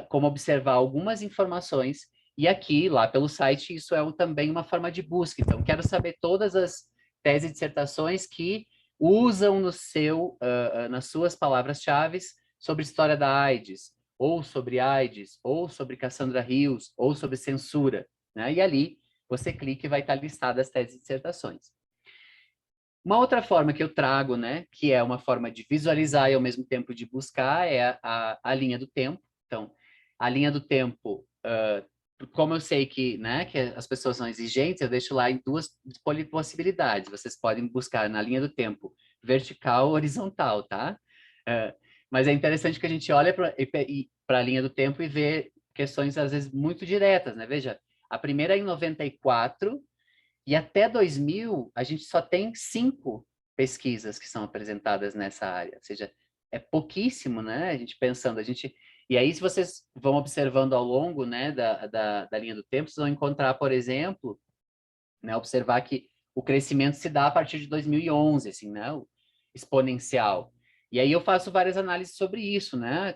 como observar algumas informações, e aqui, lá pelo site, isso é também uma forma de busca. Então, quero saber todas as teses e dissertações que usam nas suas palavras-chave sobre história da AIDS, ou sobre Cassandra Rios, ou sobre censura, né? E ali você clica e vai estar listada as teses e dissertações. Uma outra forma que eu trago, né, que é uma forma de visualizar e ao mesmo tempo de buscar, é a linha do tempo. Então, a linha do tempo, como eu sei que, né, que as pessoas são exigentes, eu deixo lá em duas possibilidades. Vocês podem buscar na linha do tempo vertical ou horizontal, tá? Mas é interessante que a gente olha para a linha do tempo e vê questões, às vezes, muito diretas, né? Veja, a primeira é em 94, e até 2000, a gente só tem 5 pesquisas que são apresentadas nessa área. Ou seja, é pouquíssimo, né? A gente pensando, E aí, se vocês vão observando ao longo, né, da linha do tempo, vocês vão encontrar, por exemplo, né, observar que o crescimento se dá a partir de 2011, assim, né? O exponencial. E aí eu faço várias análises sobre isso, né?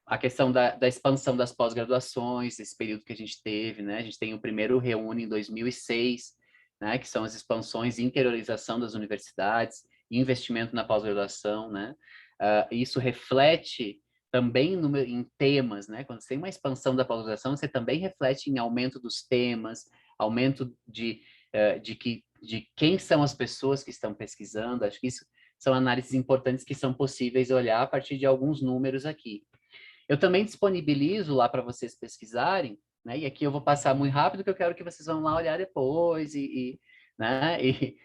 A questão da expansão das pós-graduações, esse período que a gente teve, né? A gente tem o primeiro Reúne em 2006, né? Que são as expansões e interiorização das universidades, investimento na pós-graduação, né? Isso reflete também em temas, né? Quando você tem uma expansão da pós-graduação, você também reflete em aumento dos temas, aumento de quem são as pessoas que estão pesquisando. Acho que isso são análises importantes que são possíveis olhar a partir de alguns números aqui. Eu também disponibilizo lá para vocês pesquisarem, né? E aqui eu vou passar muito rápido, que eu quero que vocês vão lá olhar depois né? E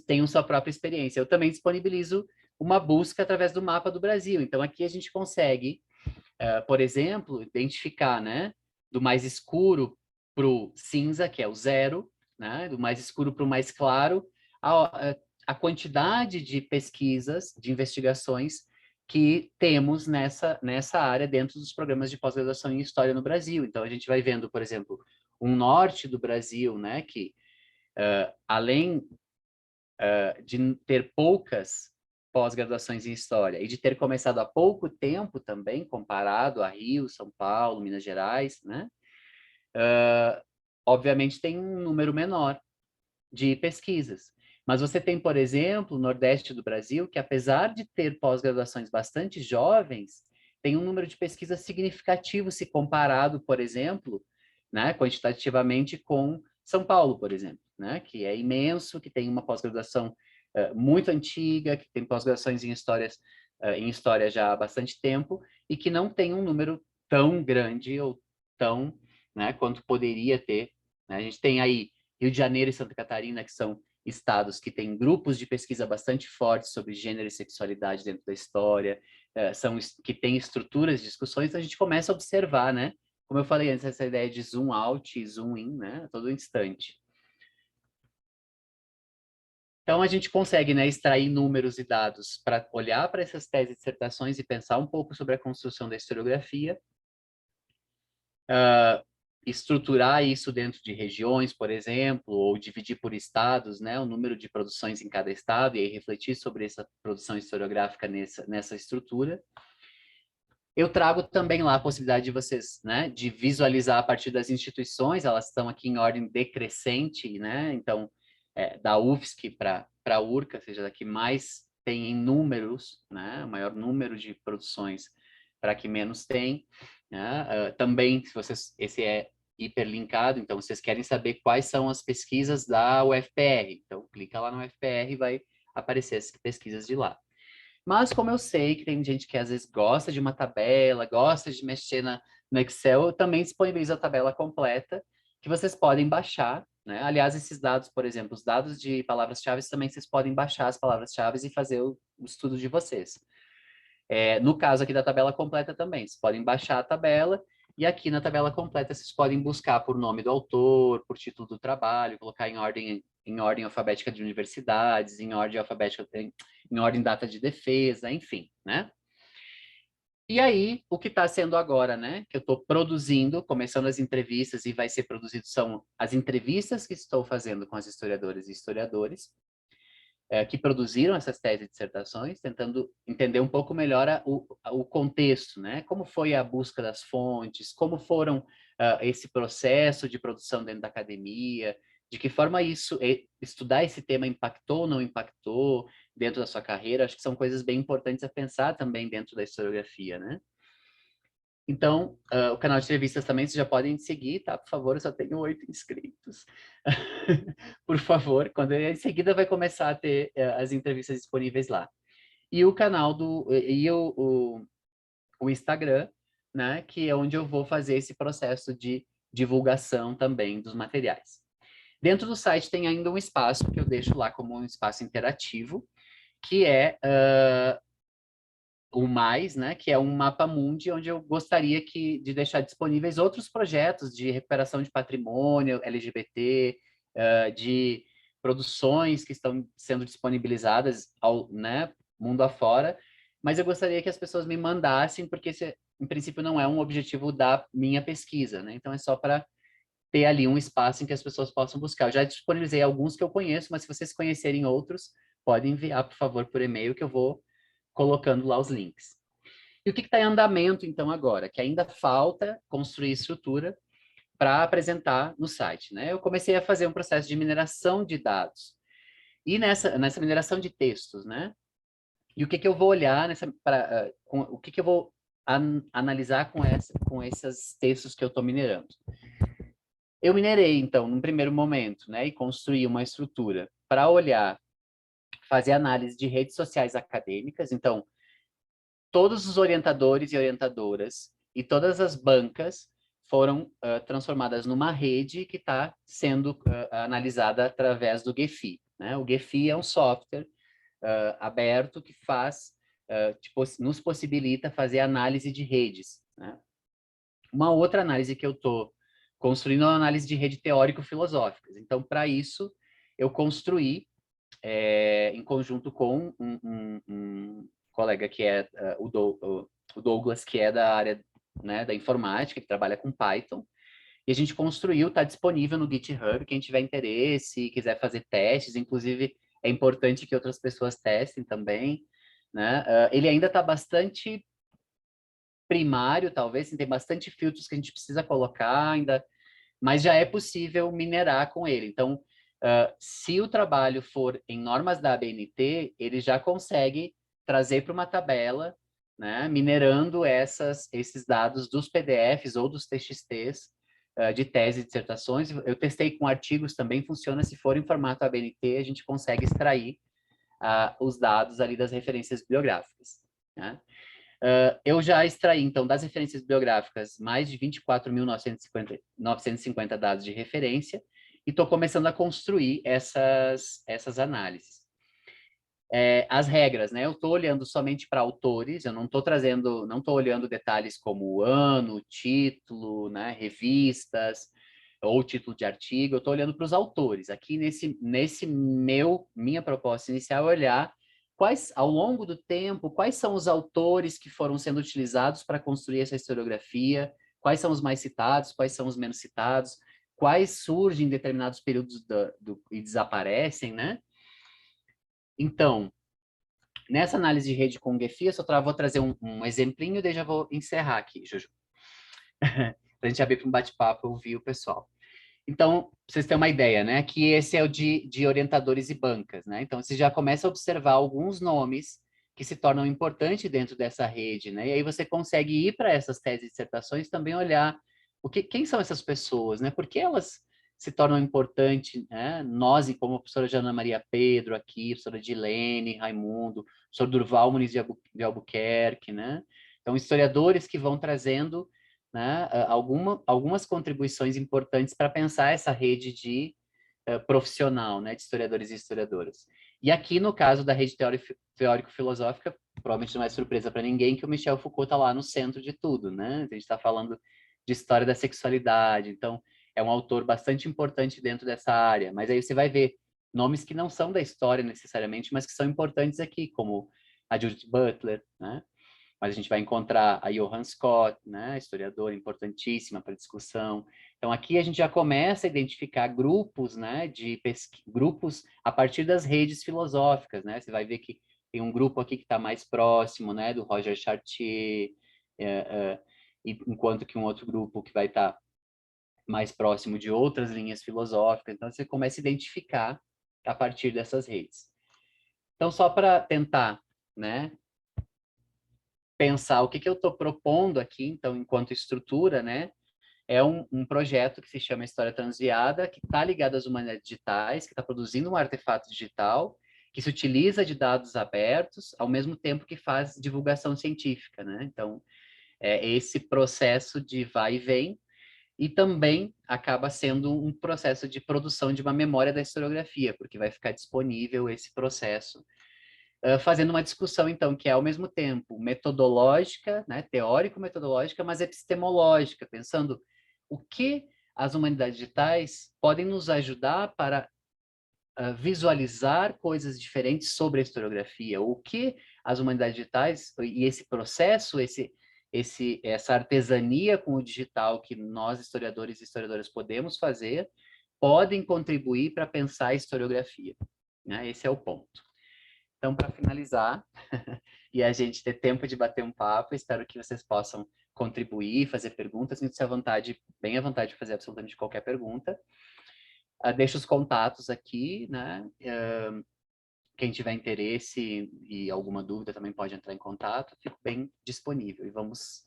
tenham sua própria experiência. Eu também disponibilizo uma busca através do mapa do Brasil. Então, aqui a gente consegue, por exemplo, identificar, né? Do mais escuro para o cinza, que é o 0, né? Do mais escuro para o mais claro, a quantidade de pesquisas, de investigações que temos nessa área dentro dos programas de pós-graduação em História no Brasil. Então, a gente vai vendo, por exemplo, um norte do Brasil, né, que além de ter poucas pós-graduações em História e de ter começado há pouco tempo também, comparado a Rio, São Paulo, Minas Gerais, né, obviamente tem um número menor de pesquisas. Mas você tem, por exemplo, o Nordeste do Brasil, que apesar de ter pós-graduações bastante jovens, tem um número de pesquisas significativo se comparado, por exemplo, né, quantitativamente com São Paulo, por exemplo, né, que é imenso, que tem uma pós-graduação muito antiga, que tem pós-graduações em história já há bastante tempo, e que não tem um número tão grande ou tão, né, quanto poderia ter, né? A gente tem aí Rio de Janeiro e Santa Catarina, que são estados que têm grupos de pesquisa bastante fortes sobre gênero e sexualidade dentro da história, que têm estruturas de discussões, então a gente começa a observar, né? Como eu falei antes, essa ideia de zoom out e zoom in, né? A todo instante. Então, a gente consegue, né, extrair números e dados para olhar para essas teses e dissertações e pensar um pouco sobre a construção da historiografia, estruturar isso dentro de regiões, por exemplo, ou dividir por estados, né, o número de produções em cada estado, e aí refletir sobre essa produção historiográfica nessa estrutura. Eu trago também lá a possibilidade de vocês, né, de visualizar a partir das instituições, elas estão aqui em ordem decrescente, né, então, da UFSC para a URCA, seja da que mais tem em números, né, o maior número de produções para que menos tem, né? Também, se vocês, esse é hiperlinkado, então vocês querem saber quais são as pesquisas da UFPR, então clica lá no UFPR e vai aparecer as pesquisas de lá. Mas como eu sei que tem gente que às vezes gosta de uma tabela, gosta de mexer no Excel, eu também disponibilizo a tabela completa, que vocês podem baixar, né? Aliás, esses dados, por exemplo, os dados de palavras-chave, também vocês podem baixar as palavras-chave e fazer o estudo de vocês. No caso aqui da tabela completa também, vocês podem baixar a tabela, e aqui na tabela completa vocês podem buscar por nome do autor, por título do trabalho, colocar em ordem alfabética de universidades, em ordem alfabética, em ordem data de defesa, enfim, né? E aí, o que está sendo agora, né? Que eu estou produzindo, começando as entrevistas e vai ser produzido, são as entrevistas que estou fazendo com as historiadoras e historiadores, que produziram essas teses e dissertações, tentando entender um pouco melhor o contexto, né? Como foi a busca das fontes, como foram esse processo de produção dentro da academia, de que forma estudar esse tema impactou ou não impactou dentro da sua carreira. Acho que são coisas bem importantes a pensar também dentro da historiografia, né? Então, o canal de entrevistas também, vocês já podem seguir, tá? Por favor, eu só tenho 8 inscritos. Por favor, em seguida vai começar a ter as entrevistas disponíveis lá. E o canal o Instagram, né? Que é onde eu vou fazer esse processo de divulgação também dos materiais. Dentro do site tem ainda um espaço que eu deixo lá como um espaço interativo, que é o Mais, né, que é um mapa mundi onde eu gostaria de deixar disponíveis outros projetos de recuperação de patrimônio LGBT, de produções que estão sendo disponibilizadas né, mundo afora, mas eu gostaria que as pessoas me mandassem, porque esse, em princípio, não é um objetivo da minha pesquisa, né? Então é só para ter ali um espaço em que as pessoas possam buscar. Eu já disponibilizei alguns que eu conheço, mas se vocês conhecerem outros, podem enviar, por favor, por e-mail, que eu vou colocando lá os links. E o que está em andamento, então, agora? Que ainda falta construir estrutura para apresentar no site, né? Eu comecei a fazer um processo de mineração de dados. E nessa mineração de textos, né? E o que eu vou olhar o que eu vou analisar com esses textos que eu estou minerando? Eu minerei, então, num primeiro momento, né? E construí uma estrutura para olhar, fazer análise de redes sociais acadêmicas. Então, todos os orientadores e orientadoras e todas as bancas foram transformadas numa rede que está sendo analisada através do Gephi, né? O Gephi é um software aberto que nos possibilita fazer análise de redes, né? Uma outra análise que eu estou construindo é uma análise de rede teórico-filosóficas. Então, para isso, eu construí, em conjunto com um colega que é o Douglas, que é da área, né, da informática, que trabalha com Python, e a gente construiu, está disponível no GitHub, quem tiver interesse, quiser fazer testes, inclusive é importante que outras pessoas testem também, né? Ele ainda está bastante primário, talvez, tem bastante filtros que a gente precisa colocar ainda, mas já é possível minerar com ele. Então, se o trabalho for em normas da ABNT, ele já consegue trazer para uma tabela, né, minerando esses dados dos PDFs ou dos TXTs de tese e dissertações. Eu testei com artigos também, funciona. Se for em formato ABNT, a gente consegue extrair os dados ali das referências bibliográficas, né? Eu já extraí, então, das referências bibliográficas, mais de 24.950 dados de referência, e estou começando a construir essas análises. As regras, né? Eu estou olhando somente para autores, eu não estou olhando detalhes como ano, título, né? Revistas, ou título de artigo, eu estou olhando para os autores. Aqui minha proposta inicial é olhar ao longo do tempo, quais são os autores que foram sendo utilizados para construir essa historiografia, quais são os mais citados, quais são os menos citados, quais surgem em determinados períodos e desaparecem, né? Então, nessa análise de rede com o Gephi, eu só vou trazer um exemplinho e daí já vou encerrar aqui, Juju. Para a gente abrir para um bate-papo e ouvir o pessoal. Então, pra vocês terem uma ideia, né? Que esse é o de orientadores e bancas, né? Então, você já começa a observar alguns nomes que se tornam importantes dentro dessa rede, né? E aí você consegue ir para essas teses e dissertações também olhar quem são essas pessoas, né? Por que elas se tornam importantes, né? Nós, como a professora Jana Maria Pedro aqui, a professora Dilene, Raimundo, o professor Durval Muniz de Albuquerque, né? Então, historiadores que vão trazendo né, algumas contribuições importantes para pensar essa rede de profissional, né, de historiadores e historiadoras. E aqui, no caso da rede teórico-filosófica, provavelmente não é surpresa para ninguém que o Michel Foucault está lá no centro de tudo, né? A gente está falando de história da sexualidade, então é um autor bastante importante dentro dessa área. Mas aí você vai ver nomes que não são da história necessariamente, mas que são importantes aqui, como a Judith Butler, né? Mas a gente vai encontrar a Johann Scott, né, historiadora importantíssima para discussão. Então aqui a gente já começa a identificar grupos, né, grupos a partir das redes filosóficas, né? Você vai ver que tem um grupo aqui que está mais próximo, né, do Roger Chartier, enquanto que um outro grupo que vai estar mais próximo de outras linhas filosóficas. Então você começa a identificar a partir dessas redes. Então só para tentar, né, pensar o que eu estou propondo aqui, então, enquanto estrutura, né? É um projeto que se chama História Transviada, que está ligado às humanidades digitais, que está produzindo um artefato digital, que se utiliza de dados abertos, ao mesmo tempo que faz divulgação científica, né? Então, é esse processo de vai e vem, e também acaba sendo um processo de produção de uma memória da historiografia, porque vai ficar disponível esse processo fazendo uma discussão, então, que é ao mesmo tempo metodológica, né, teórico-metodológica, mas epistemológica, pensando o que as humanidades digitais podem nos ajudar para visualizar coisas diferentes sobre a historiografia, o que as humanidades digitais e esse processo, essa artesania com o digital que nós, historiadores e historiadoras, podemos fazer, podem contribuir para pensar a historiografia. Né? Esse é o ponto. Então, para finalizar, e a gente ter tempo de bater um papo, espero que vocês possam contribuir, fazer perguntas, sinta-se à vontade, bem à vontade de fazer absolutamente qualquer pergunta. Deixo os contatos aqui, né? Quem tiver interesse e alguma dúvida também pode entrar em contato, fico bem disponível. E vamos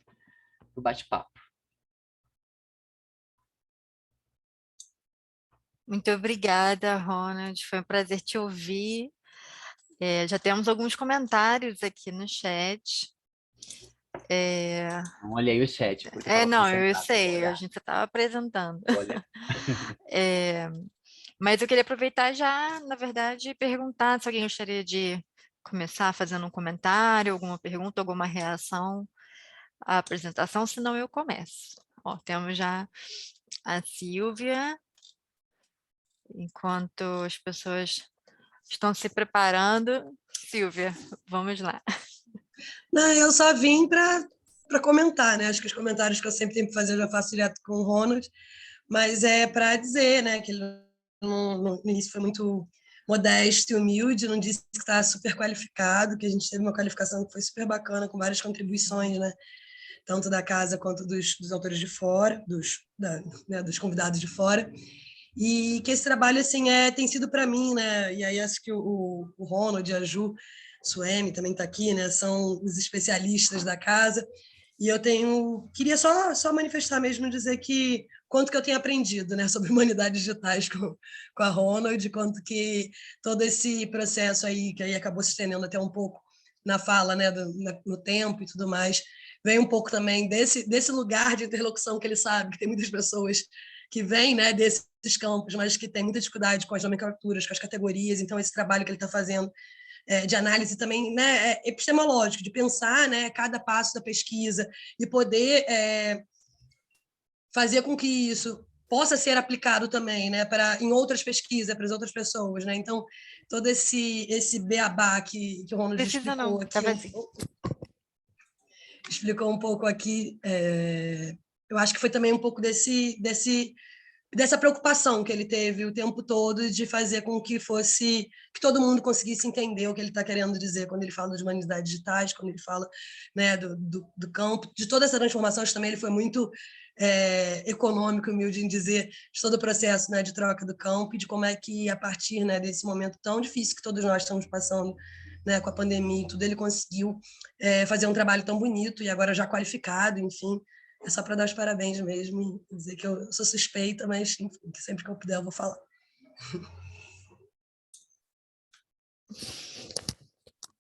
pro bate-papo. Muito obrigada, Ronald. Foi um prazer te ouvir. Já temos alguns comentários aqui no chat. Não olhei o chat, porque eu estava Não, eu concentrado. Vou sei, a olhar, gente estava apresentando. vou olhar. Mas eu queria aproveitar já, na verdade, e perguntar se alguém gostaria de começar fazendo um comentário, alguma pergunta, alguma reação à apresentação, senão eu começo. Ó, temos já a Silvia, enquanto as pessoas estão se preparando. Silvia, vamos lá. Não, eu só vim para comentar, né? Acho que os comentários que eu sempre tenho que fazer eu já faço direto com o Ronald, mas é para dizer, né, que ele no início foi muito modesto e humilde, não disse que está super qualificado, que a gente teve uma qualificação que foi super bacana, com várias contribuições, né? Tanto da casa quanto dos autores de fora, dos convidados de fora. E que esse trabalho assim tem sido para mim, né? E aí acho que o Ronald, a Ju, Suemi também está aqui, né? São os especialistas da casa. E eu queria só manifestar mesmo, dizer que quanto que eu tenho aprendido, né, sobre humanidades digitais com a Ronald, quanto que todo esse processo aí, que aí acabou se estendendo até um pouco na fala, né, no tempo e tudo mais, vem um pouco também desse lugar de interlocução que ele sabe, que tem muitas pessoas que vêm, né, desses campos, mas que têm muita dificuldade com as nomenclaturas, com as categorias, então esse trabalho que ele está fazendo de análise também, né, epistemológico, de pensar, né, cada passo da pesquisa e poder fazer com que isso possa ser aplicado também, né, em outras pesquisas, para as outras pessoas, né? Então, todo esse beabá que o Ronald Precisa não, explicou aqui, tá vazio. explicou um pouco aqui, eu acho que foi também um pouco dessa preocupação que ele teve o tempo todo de fazer com que que todo mundo conseguisse entender o que ele está querendo dizer quando ele fala de humanidades digitais, quando ele fala, né, do campo, de toda essa transformação. Também ele foi muito econômico e humilde em dizer de todo o processo, né, de troca do campo e de como é que, a partir, né, desse momento tão difícil que todos nós estamos passando, né, com a pandemia e tudo, ele conseguiu fazer um trabalho tão bonito e agora já qualificado, enfim. É só para dar os parabéns mesmo e dizer que eu sou suspeita, mas enfim, que sempre que eu puder eu vou falar.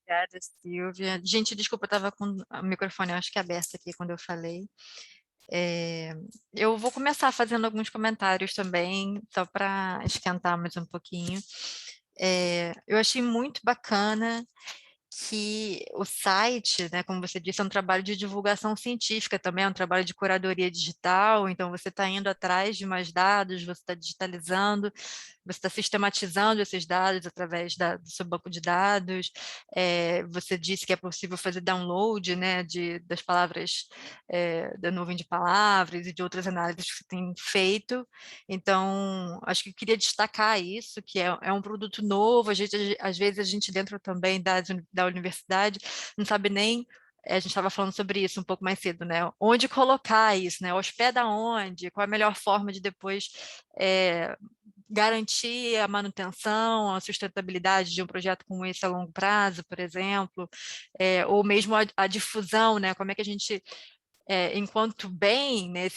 Obrigada, Silvia. Gente, desculpa, eu estava com o microfone, eu acho que aberto aqui quando eu falei. Eu vou começar fazendo alguns comentários também, só para esquentar mais um pouquinho. Eu achei muito bacana que o site, né, como você disse, é um trabalho de divulgação científica também, é um trabalho de curadoria digital, então você está indo atrás de mais dados, você está digitalizando, você está sistematizando esses dados através do seu banco de dados, você disse que é possível fazer download, né, das palavras, da nuvem de palavras e de outras análises que você tem feito, então acho que eu queria destacar isso, que é um produto novo, às vezes a gente dentro também da universidade não sabe nem, a gente estava falando sobre isso um pouco mais cedo, né? Onde colocar isso, né? Hospeda onde? Qual é a melhor forma de depois garantir a manutenção, a sustentabilidade de um projeto como esse a longo prazo, por exemplo, ou mesmo a difusão, né? Como é que a gente, enquanto bem, né,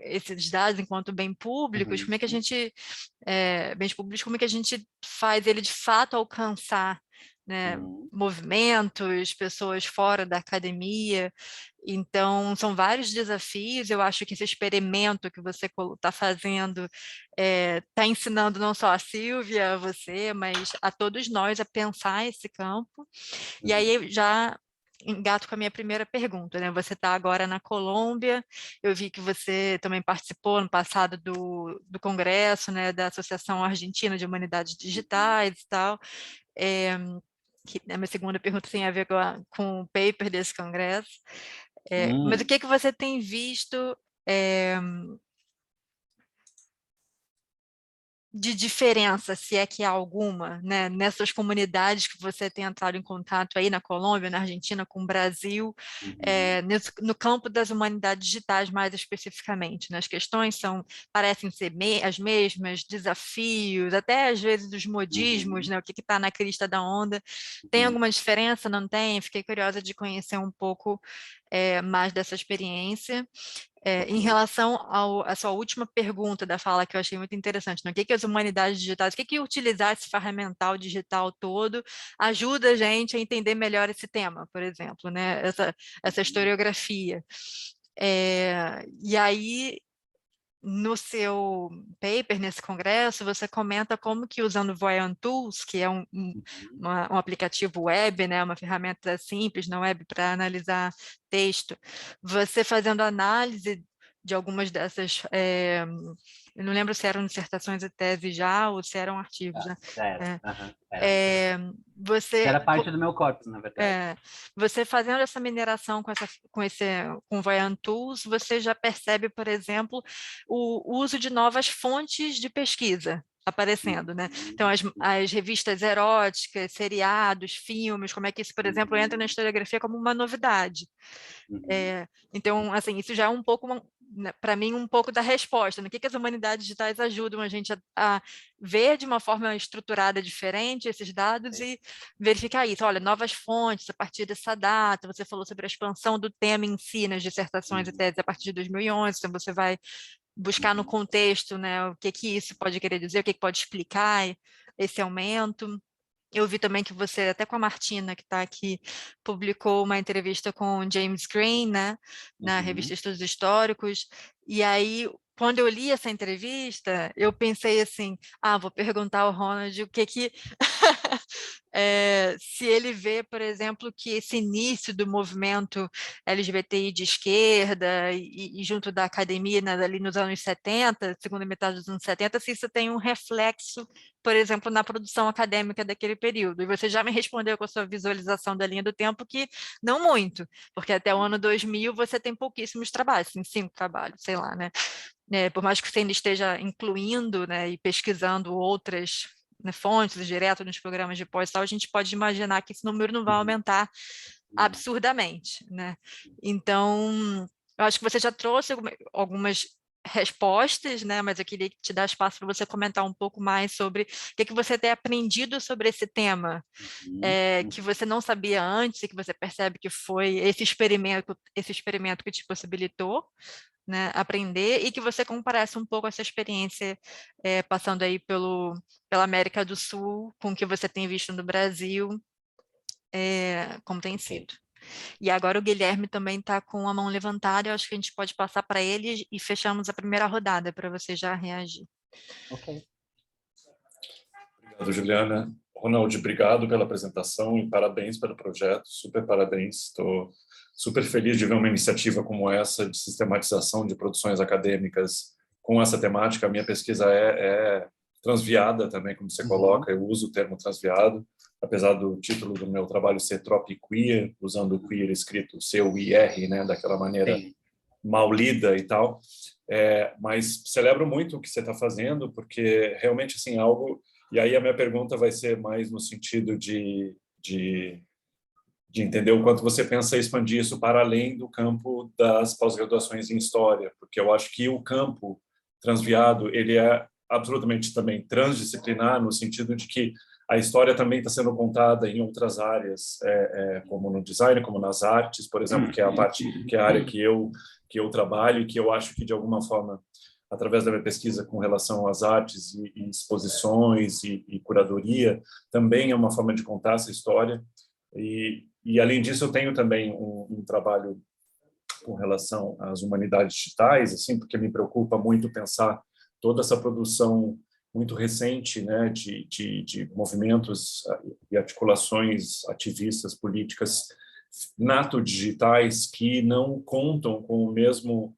esses dados, enquanto bem públicos, como é que a gente, bens públicos, como é que a gente faz ele de fato alcançar, né, movimentos, pessoas fora da academia. Então, são vários desafios. Eu acho que esse experimento que você está fazendo está ensinando não só a Sílvia, a você, mas a todos nós a pensar esse campo. E aí eu já engato com a minha primeira pergunta, né? Você está agora na Colômbia, eu vi que você também participou no passado do congresso, né, da Associação Argentina de Humanidades Digitais e tal, que a minha segunda pergunta tem a ver com o paper desse congresso, mas o que você tem visto de diferença, se é que há alguma, né, nessas comunidades que você tem entrado em contato aí na Colômbia, na Argentina, com o Brasil, no campo das humanidades digitais mais especificamente, né? As questões parecem ser as mesmas, desafios, até às vezes os modismos, né? O que está na crista da onda. Tem alguma diferença? Não tem? Fiquei curiosa de conhecer um pouco mais dessa experiência. Em relação à sua última pergunta da fala, que eu achei muito interessante, né? O que as humanidades digitais, o que utilizar esse ferramental digital todo ajuda a gente a entender melhor esse tema, por exemplo, né? Essa historiografia. E aí, no seu paper, nesse congresso, você comenta como que usando o Voyant Tools, que é um aplicativo web, né, uma ferramenta simples na web para analisar texto, você fazendo análise de algumas dessas, eu não lembro se eram dissertações e tese já, ou se eram artigos, né? Você era parte do meu corpus, na verdade. Você fazendo essa mineração com Voyant Tools, você já percebe, por exemplo, o uso de novas fontes de pesquisa aparecendo, né? Então, as revistas eróticas, seriados, filmes, como é que isso, por exemplo, entra na historiografia como uma novidade. Então, assim, isso já é um pouco, para mim, um pouco da resposta, né? O que as humanidades digitais ajudam a gente a ver de uma forma estruturada diferente esses dados e verificar isso. Olha, novas fontes a partir dessa data, você falou sobre a expansão do tema em si, nas dissertações e teses a partir de 2011, então você vai buscar no contexto, né, o que isso pode querer dizer, o que pode explicar esse aumento. Eu vi também que você, até com a Martina, que está aqui, publicou uma entrevista com o James Green, né, na revista Estudos Históricos, e aí, quando eu li essa entrevista, eu pensei assim, vou perguntar ao Ronald o que se ele vê, por exemplo, que esse início do movimento LGBTI de esquerda e junto da academia, né, ali nos anos 70, segunda metade dos anos 70, se isso tem um reflexo, por exemplo, na produção acadêmica daquele período. E você já me respondeu com a sua visualização da linha do tempo que não muito, porque até o ano 2000 você tem pouquíssimos trabalhos, assim, 5 trabalhos, sei lá, né? Por mais que você ainda esteja incluindo, né, e pesquisando outras, né, fontes direto nos programas de pós, a gente pode imaginar que esse número não vai aumentar absurdamente, né? Então, eu acho que você já trouxe algumas respostas, né? Mas eu queria te dar espaço para você comentar um pouco mais sobre o que você tem aprendido sobre esse tema, que você não sabia antes e que você percebe que foi esse experimento que te possibilitou, né, aprender, e que você comparasse um pouco essa experiência passando aí pela América do Sul com o que você tem visto no Brasil, como tem sido. E agora o Guilherme também está com a mão levantada, eu acho que a gente pode passar para ele e fechamos a primeira rodada para você já reagir. Ok. Obrigado, Juliana. Ronald, obrigado pela apresentação e parabéns pelo projeto, super parabéns. Estou super feliz de ver uma iniciativa como essa de sistematização de produções acadêmicas com essa temática. A minha pesquisa é transviada também, como você coloca, eu uso o termo transviado, apesar do título do meu trabalho ser Tropiqueer, usando o queer escrito C-U-I-R, né, daquela maneira Sim. mal lida e tal. Mas celebro muito o que você está fazendo, porque realmente assim algo. E aí a minha pergunta vai ser mais no sentido de entender o quanto você pensa expandir isso para além do campo das pós-graduações em história, porque eu acho que o campo transviado ele é absolutamente também transdisciplinar no sentido de que a história também está sendo contada em outras áreas, como no design, como nas artes, por exemplo, que é a área que eu trabalho e que eu acho que de alguma forma através da minha pesquisa com relação às artes e exposições e curadoria, também é uma forma de contar essa história. E além disso, eu tenho também um trabalho com relação às humanidades digitais, assim, porque me preocupa muito pensar toda essa produção muito recente, né, de movimentos e articulações ativistas políticas nato-digitais que não contam com o mesmo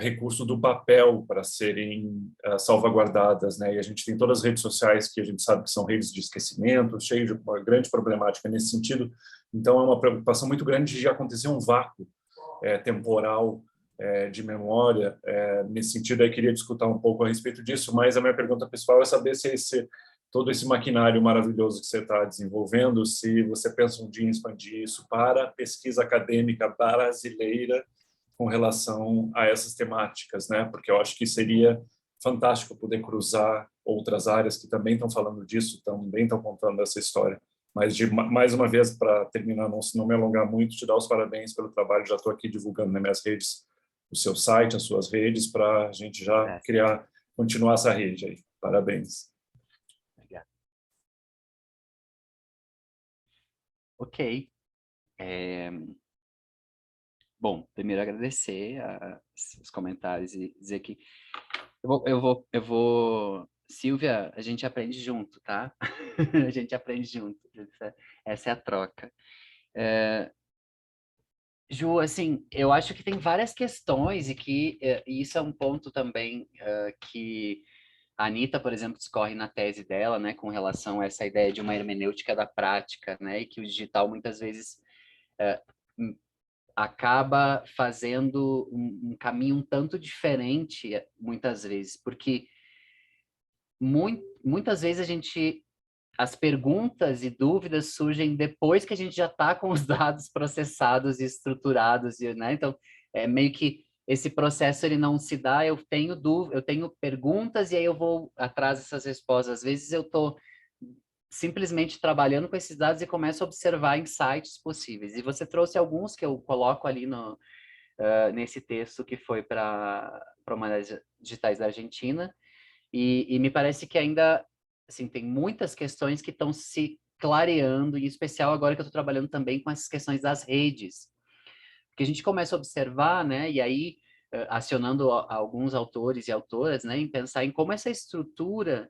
recurso do papel para serem salvaguardadas, né? E a gente tem todas as redes sociais que a gente sabe que são redes de esquecimento, cheias de uma grande problemática nesse sentido. Então, é uma preocupação muito grande de acontecer um vácuo temporal de memória. Nesse sentido, eu queria discutir um pouco a respeito disso, mas a minha pergunta pessoal é saber se todo esse maquinário maravilhoso que você está desenvolvendo, se você pensa um dia em expandir isso para a pesquisa acadêmica brasileira com relação a essas temáticas, né? Porque eu acho que seria fantástico poder cruzar outras áreas que também estão falando disso, também estão contando essa história. Mas, mais uma vez, para terminar, não me alongar muito, te dar os parabéns pelo trabalho. Já estou aqui divulgando nas minhas redes o seu site, as suas redes, para a gente já continuar essa rede aí. Parabéns. Obrigado. Ok. Bom, primeiro agradecer os comentários e dizer que eu vou, Silvia, a gente aprende junto, tá? A gente aprende junto. Essa é a troca. Ju, assim, eu acho que tem várias questões e isso é um ponto também que a Anita, por exemplo, discorre na tese dela, né, com relação a essa ideia de uma hermenêutica da prática, né, e que o digital muitas vezes acaba fazendo um caminho um tanto diferente, muitas vezes, porque muitas vezes as perguntas e dúvidas surgem depois que a gente já está com os dados processados e estruturados, né? Então, é meio que esse processo ele não se dá, eu tenho dúvidas, eu tenho perguntas e aí eu vou atrás dessas respostas. Às vezes eu estou simplesmente trabalhando com esses dados e começo a observar insights possíveis. E você trouxe alguns que eu coloco ali nesse texto que foi para Humanidades Digitais da Argentina, e me parece que ainda assim, tem muitas questões que estão se clareando, em especial agora que eu estou trabalhando também com essas questões das redes. Porque a gente começa a observar, né, e aí acionando alguns autores e autoras, né, em pensar em como essa estrutura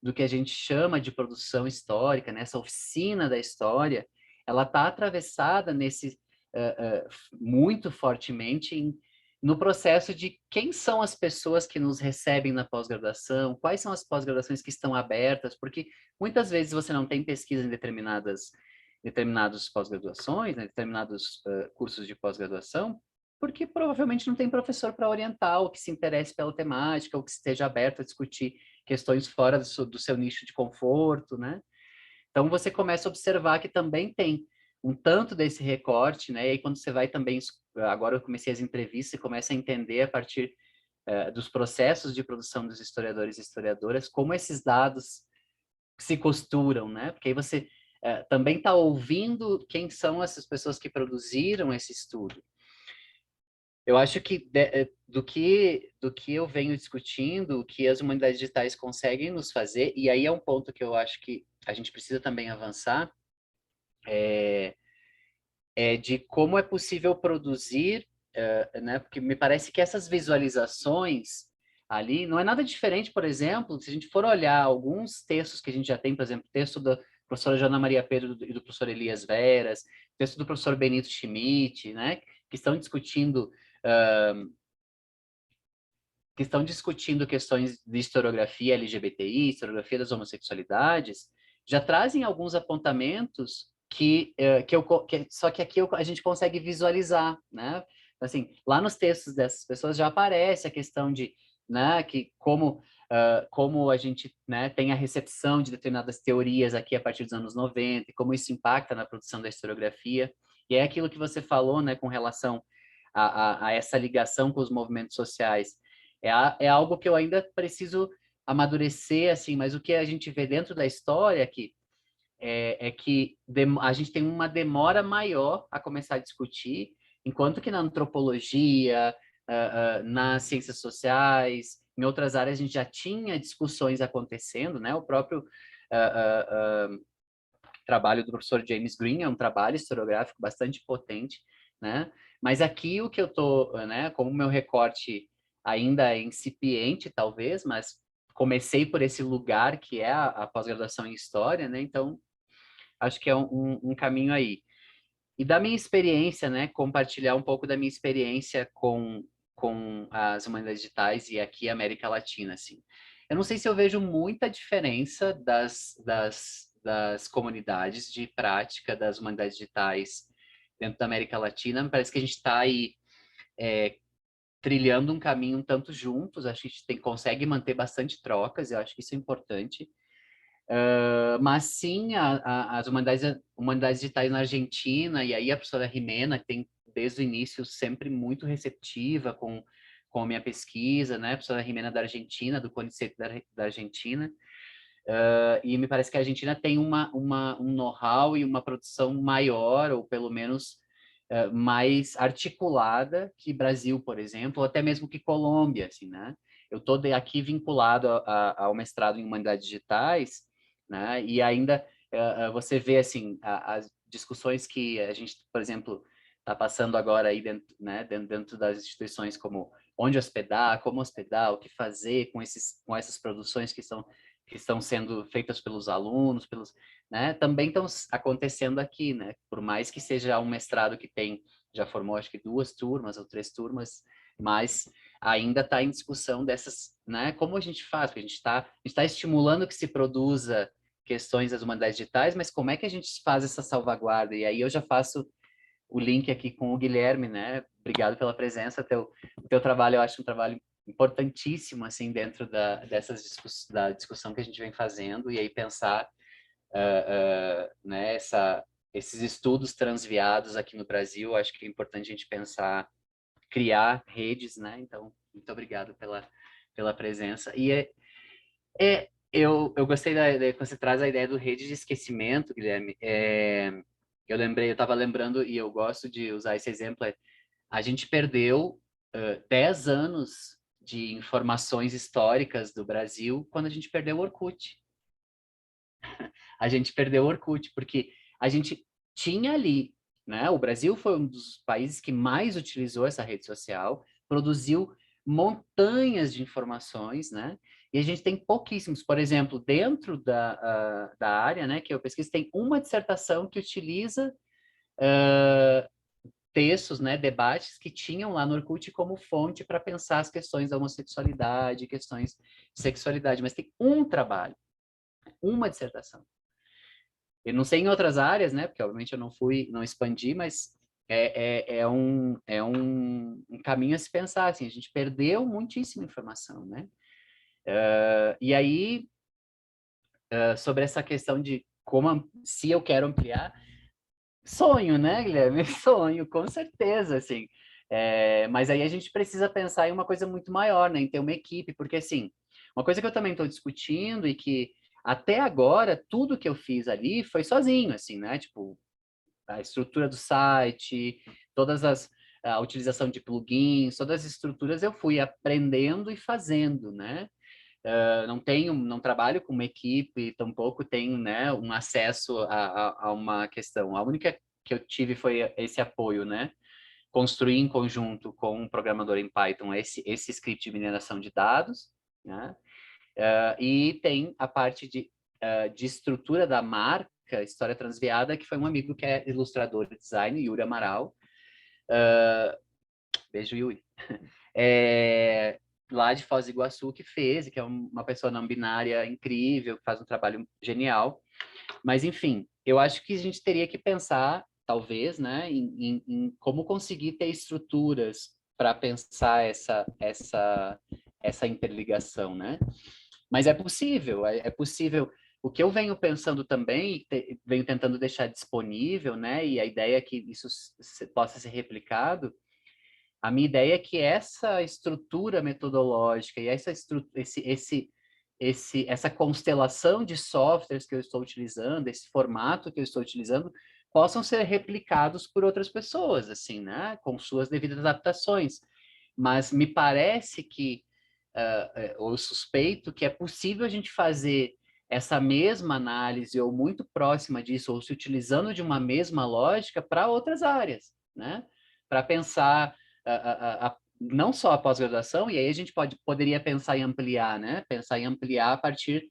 do que a gente chama de produção histórica, né, essa oficina da história, ela está atravessada muito fortemente no processo de quem são as pessoas que nos recebem na pós-graduação, quais são as pós-graduações que estão abertas, porque muitas vezes você não tem pesquisa em determinadas pós-graduações, né, determinados cursos de pós-graduação, porque provavelmente não tem professor para orientar, ou que se interesse pela temática, ou que esteja aberto a discutir questões fora do seu nicho de conforto, né? Então você começa a observar que também tem um tanto desse recorte, né? E aí quando você vai também, agora eu comecei as entrevistas e começa a entender a partir dos processos de produção dos historiadores e historiadoras, como esses dados se costuram, né? Porque aí você também está ouvindo quem são essas pessoas que produziram esse estudo. Eu acho que do que eu venho discutindo, o que as humanidades digitais conseguem nos fazer, e aí é um ponto que eu acho que a gente precisa também avançar, de como é possível produzir, né? Porque me parece que essas visualizações ali não é nada diferente, por exemplo, se a gente for olhar alguns textos que a gente já tem, por exemplo, texto da professora Joana Maria Pedro e do professor Elias Veras, texto do professor Benito Schmidt, né? Que estão discutindo questões de historiografia LGBTI, historiografia das homossexualidades, já trazem alguns apontamentos só que aqui a gente consegue visualizar, né? Assim, lá nos textos dessas pessoas já aparece a questão de, né, que como a gente, né, tem a recepção de determinadas teorias aqui a partir dos anos 90, e como isso impacta na produção da historiografia, e é aquilo que você falou, né, com relação a essa ligação com os movimentos sociais. É algo que eu ainda preciso amadurecer, assim, mas o que a gente vê dentro da história aqui é que a gente tem uma demora maior a começar a discutir, enquanto que na antropologia, nas ciências sociais, em outras áreas a gente já tinha discussões acontecendo, né? O próprio trabalho do professor James Green é um trabalho historiográfico bastante potente, né? Mas aqui o que eu tô, né? Como o meu recorte ainda é incipiente, talvez, mas comecei por esse lugar que é a pós-graduação em História, né? Então, acho que é um caminho aí. E da minha experiência, né? Compartilhar um pouco da minha experiência com as humanidades digitais e aqui a América Latina, assim. Eu não sei se eu vejo muita diferença das comunidades de prática das humanidades digitais dentro da América Latina. Me parece que a gente está aí trilhando um caminho um tanto juntos. Acho que a gente consegue manter bastante trocas, eu acho que isso é importante. Mas sim, as humanidades digitais na Argentina, e aí a professora Jimena, que tem desde o início sempre muito receptiva com a minha pesquisa, né? A professora Jimena da Argentina, do CONICET da Argentina, e me parece que a Argentina tem um know-how e uma produção maior, ou pelo menos mais articulada que Brasil, por exemplo, ou até mesmo que Colômbia, assim, né? Eu estou aqui vinculado ao mestrado em Humanidades Digitais, né? E ainda você vê, assim, as discussões que a gente, por exemplo, está passando agora aí dentro, né? Dentro das instituições, como onde hospedar, como hospedar, o que fazer com essas produções que estão sendo feitas pelos alunos, né, também estão acontecendo aqui, né? Por mais que seja um mestrado que já formou acho que 2 turmas ou 3 turmas, mas ainda está em discussão dessas, né? Como a gente faz? Porque a gente está estimulando que se produza questões das humanidades digitais, mas como é que a gente faz essa salvaguarda? E aí eu já faço o link aqui com o Guilherme, né? Obrigado pela presença. O teu trabalho, eu acho um trabalho importantíssimo, assim, dentro da discussão que a gente vem fazendo, e aí pensar, né, esses estudos transviados aqui no Brasil, acho que é importante a gente pensar, criar redes, né? Então, muito obrigado pela presença. E eu gostei quando você traz a ideia do rede de esquecimento, Guilherme. Eu estava lembrando, e eu gosto de usar esse exemplo, a gente perdeu 10 anos de informações históricas do Brasil quando a gente perdeu o Orkut. A gente perdeu o Orkut, porque a gente tinha ali, né? O Brasil foi um dos países que mais utilizou essa rede social, produziu montanhas de informações, né? E a gente tem pouquíssimos. Por exemplo, dentro da área, né, que eu pesquiso, tem uma dissertação que utiliza textos, né, debates que tinham lá no Orkut como fonte para pensar as questões da homossexualidade, questões de sexualidade, mas tem um trabalho, uma dissertação. Eu não sei em outras áreas, né, porque obviamente eu não expandi, mas é um caminho a se pensar, assim, a gente perdeu muitíssima informação, né? E aí, sobre essa questão de se eu quero ampliar, sonho, né, Guilherme? Sonho, com certeza, assim. Mas aí a gente precisa pensar em uma coisa muito maior, né? Em ter uma equipe, porque, assim, uma coisa que eu também estou discutindo e que, até agora, tudo que eu fiz ali foi sozinho, assim, né? Tipo, a estrutura do site, a utilização de plugins, todas as estruturas eu fui aprendendo e fazendo, né? Não trabalho com uma equipe, tampouco tenho, né, um acesso a uma questão. A única eu tive foi esse apoio, né? Construir em conjunto com um programador em Python esse script de mineração de dados, né? E tem a parte de estrutura da marca História Transviada, que foi um amigo que é ilustrador de design, Yuri Amaral. Beijo, Yuri. Lá de Foz do Iguaçu, que fez, que é uma pessoa não binária incrível, que faz um trabalho genial. Mas, enfim, eu acho que a gente teria que pensar, talvez, né, em como conseguir ter estruturas para pensar essa interligação, né? Mas é possível, é possível. O que eu venho pensando também, venho tentando deixar disponível, né, e a ideia é que isso possa ser replicado, a minha ideia é que essa estrutura metodológica e essa constelação de softwares que eu estou utilizando, esse formato que eu estou utilizando, possam ser replicados por outras pessoas, assim, né, com suas devidas adaptações. Mas me parece que, ou suspeito, que é possível a gente fazer essa mesma análise, ou muito próxima disso, ou se utilizando de uma mesma lógica para outras áreas, né? Para pensar não só a pós-graduação, e aí a gente poderia pensar em ampliar, né? Pensar em ampliar a partir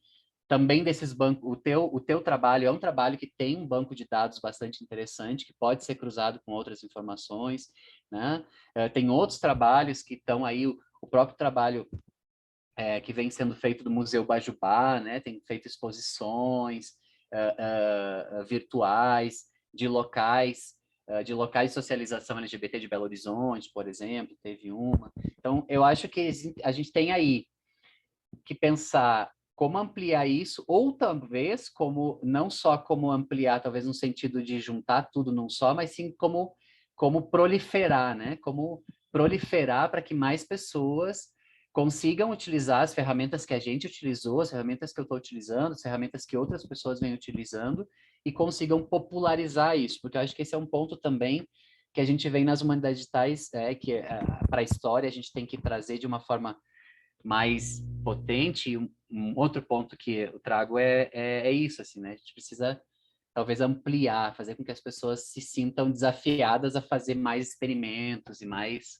também desses bancos. O teu trabalho é um trabalho que tem um banco de dados bastante interessante, que pode ser cruzado com outras informações, né? Tem outros trabalhos que estão aí, o próprio trabalho que vem sendo feito do Museu Bajubá, né? Tem feito exposições virtuais de locais de socialização LGBT de Belo Horizonte, por exemplo, teve uma. Então, eu acho que a gente tem aí que pensar como ampliar isso, ou talvez como não só como ampliar, talvez no sentido de juntar tudo num só, mas sim como proliferar, né? Como proliferar para que mais pessoas consigam utilizar as ferramentas que a gente utilizou, as ferramentas que eu estou utilizando, as ferramentas que outras pessoas vêm utilizando e consigam popularizar isso, porque eu acho que esse é um ponto também que a gente vem nas humanidades digitais, que para a história a gente tem que trazer de uma forma mais potente. E um outro ponto que eu trago é isso, assim, né? A gente precisa talvez ampliar, fazer com que as pessoas se sintam desafiadas a fazer mais experimentos e mais,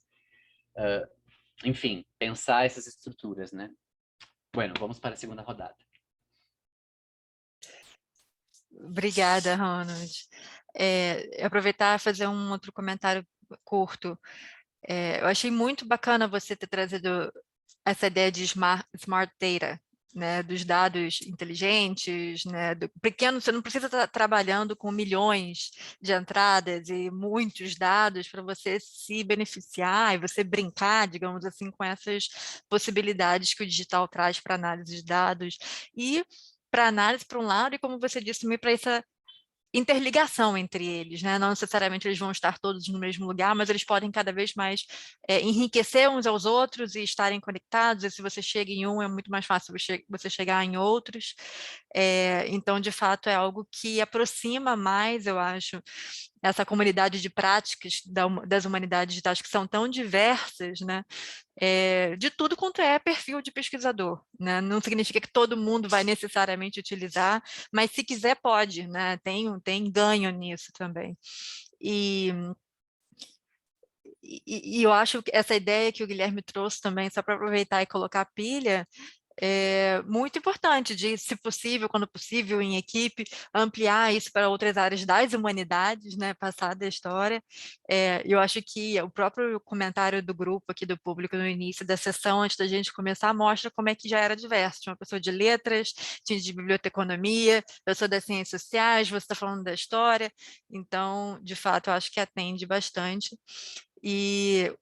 enfim, pensar essas estruturas, né? Bueno, vamos para a segunda rodada. Obrigada, Ronald. Aproveitar e fazer um outro comentário curto. Eu achei muito bacana você ter trazido essa ideia de smart data, né, dos dados inteligentes, né, do pequeno, você não precisa estar trabalhando com milhões de entradas e muitos dados para você se beneficiar e você brincar, digamos assim, com essas possibilidades que o digital traz para análise de dados e para análise para um lado e, como você disse, também para essa interligação entre eles, né? Não necessariamente eles vão estar todos no mesmo lugar, mas eles podem cada vez mais enriquecer uns aos outros e estarem conectados, e se você chega em um, é muito mais fácil você chegar em outros. Então, de fato, é algo que aproxima mais, eu acho, essa comunidade de práticas das humanidades digitais que são tão diversas, né? De tudo quanto é perfil de pesquisador, né? Não significa que todo mundo vai necessariamente utilizar, mas se quiser pode, né? Tem ganho nisso também. E eu acho que essa ideia que o Guilherme trouxe também, só para aproveitar e colocar a pilha, é muito importante de, se possível, quando possível, em equipe, ampliar isso para outras áreas das humanidades, né, passar da história. Eu acho que o próprio comentário do grupo aqui, do público, no início da sessão, antes da gente começar, mostra como é que já era diverso. Tinha uma pessoa de letras, tinha de biblioteconomia, pessoa das ciências sociais, você está falando da história, então, de fato, eu acho que atende bastante. E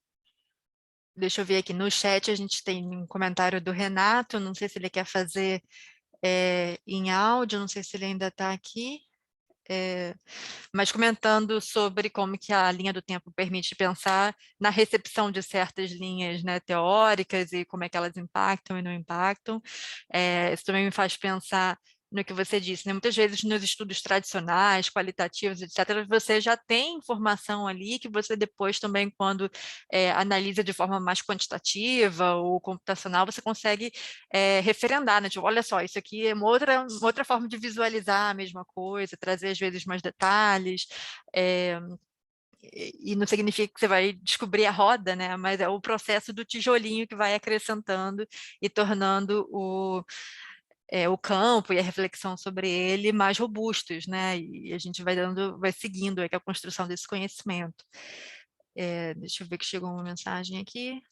deixa eu ver aqui, no chat a gente tem um comentário do Renato, não sei se ele quer fazer em áudio, não sei se ele ainda está aqui, mas comentando sobre como que a linha do tempo permite pensar na recepção de certas linhas, né, teóricas e como é que elas impactam e não impactam. Isso também me faz pensar no que você disse, né? Muitas vezes nos estudos tradicionais, qualitativos, etc., você já tem informação ali que você depois também, quando analisa de forma mais quantitativa ou computacional, você consegue referendar, né? Tipo, olha só, isso aqui é uma outra forma de visualizar a mesma coisa, trazer às vezes mais detalhes, e não significa que você vai descobrir a roda, né? Mas é o processo do tijolinho que vai acrescentando e tornando o campo e a reflexão sobre ele mais robustos, né? E a gente vai seguindo aqui a construção desse conhecimento. Deixa eu ver que chegou uma mensagem aqui.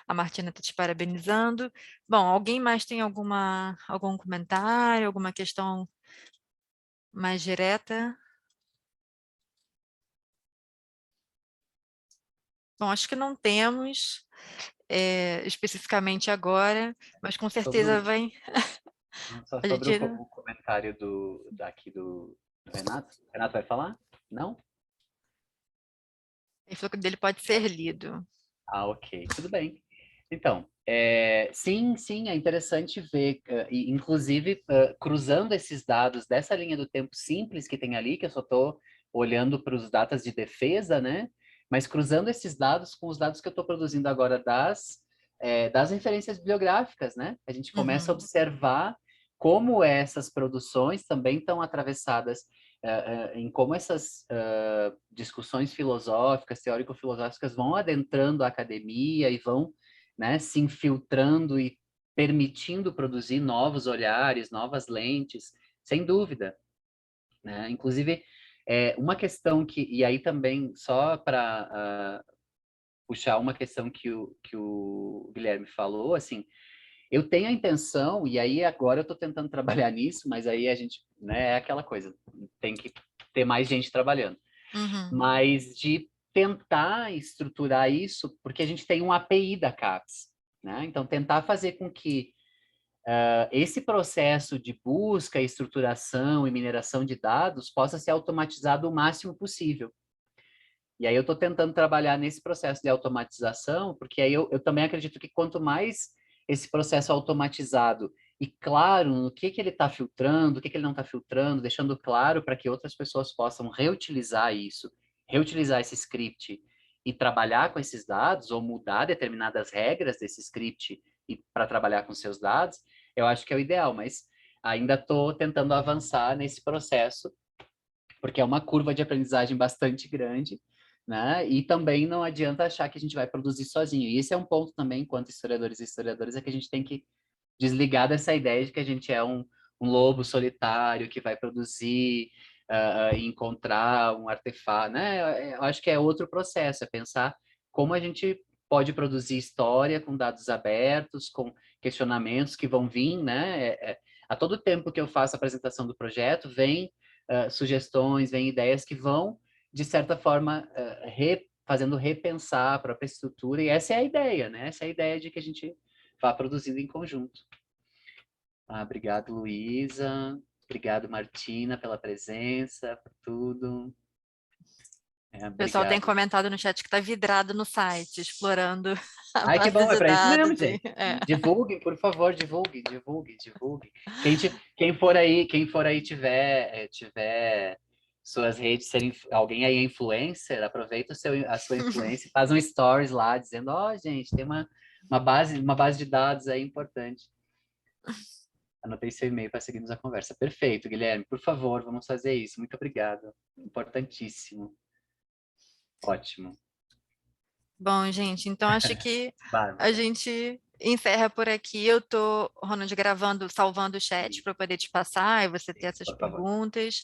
A Martina está te parabenizando. Bom, alguém mais tem algum comentário, alguma questão mais direta? Bom, acho que não temos especificamente agora, mas com certeza vai... Só A sobre gente... o comentário daqui do Renato. O Renato vai falar? Não? Ele falou que o dele pode ser lido. Ah, ok. Tudo bem. Então, sim, é interessante ver, inclusive, cruzando esses dados dessa linha do tempo simples que tem ali, que eu só estou olhando para os datas de defesa, né? Mas cruzando esses dados com os dados que eu estou produzindo agora das referências bibliográficas, né? A gente começa a observar como essas produções também estão atravessadas em como essas discussões filosóficas, teórico-filosóficas vão adentrando a academia e vão, né, se infiltrando e permitindo produzir novos olhares, novas lentes, sem dúvida, né? Inclusive, uma questão e aí também, só para puxar uma questão que o Guilherme falou, assim, eu tenho a intenção, e aí agora eu estou tentando trabalhar nisso, mas aí a gente, né, é aquela coisa, tem que ter mais gente trabalhando. Mas de tentar estruturar isso, porque a gente tem um API da CAPES, né? Então, tentar fazer com que esse processo de busca, estruturação e mineração de dados possa ser automatizado o máximo possível. E aí eu estou tentando trabalhar nesse processo de automatização, porque aí eu também acredito que quanto mais esse processo automatizado e claro no que ele está filtrando, o que ele não está filtrando, deixando claro para que outras pessoas possam reutilizar isso, reutilizar esse script e trabalhar com esses dados ou mudar determinadas regras desse script para trabalhar com seus dados, eu acho que é o ideal, mas ainda estou tentando avançar nesse processo, porque é uma curva de aprendizagem bastante grande, né? E também não adianta achar que a gente vai produzir sozinho. E esse é um ponto também, enquanto historiadores e historiadoras, é que a gente tem que desligar dessa ideia de que a gente é um lobo solitário que vai produzir, encontrar um artefato, né? Eu acho que é outro processo, é pensar como a gente pode produzir história com dados abertos, com questionamentos que vão vir, né? A todo tempo que eu faço a apresentação do projeto, vem sugestões, vem ideias que vão, de certa forma, fazendo repensar a própria estrutura, e essa é a ideia, né? Essa é a ideia de que a gente vá produzindo em conjunto. Obrigado, Luísa. Obrigado, Martina, pela presença, por tudo. O pessoal tem Obrigado. comentado no chat que está vidrado no site, explorando a Ai, que base bom, é de para isso mesmo, dados. gente. Divulguem, por favor, divulguem. Quem for aí tiver suas redes, alguém aí é influencer, aproveita a sua influência e faz um stories lá, dizendo, gente, tem uma base de dados aí importante. Anotei seu e-mail para seguirmos a conversa. Perfeito, Guilherme. Por favor, vamos fazer isso. Muito obrigado. Importantíssimo. Ótimo. Bom, gente, então acho que Bárbara. a gente encerra por aqui. Eu estou, Ronald, salvando o chat para poder te passar e você ter essas Por favor. perguntas.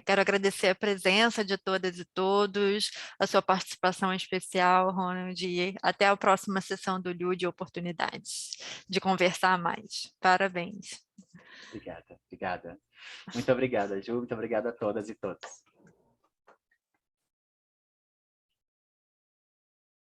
Quero agradecer a presença de todas e todos, a sua participação especial, Ronald, e até a próxima sessão do LUD de oportunidades de conversar mais. Parabéns. Obrigada. Muito obrigada, Ju. Muito obrigada a todas e todos.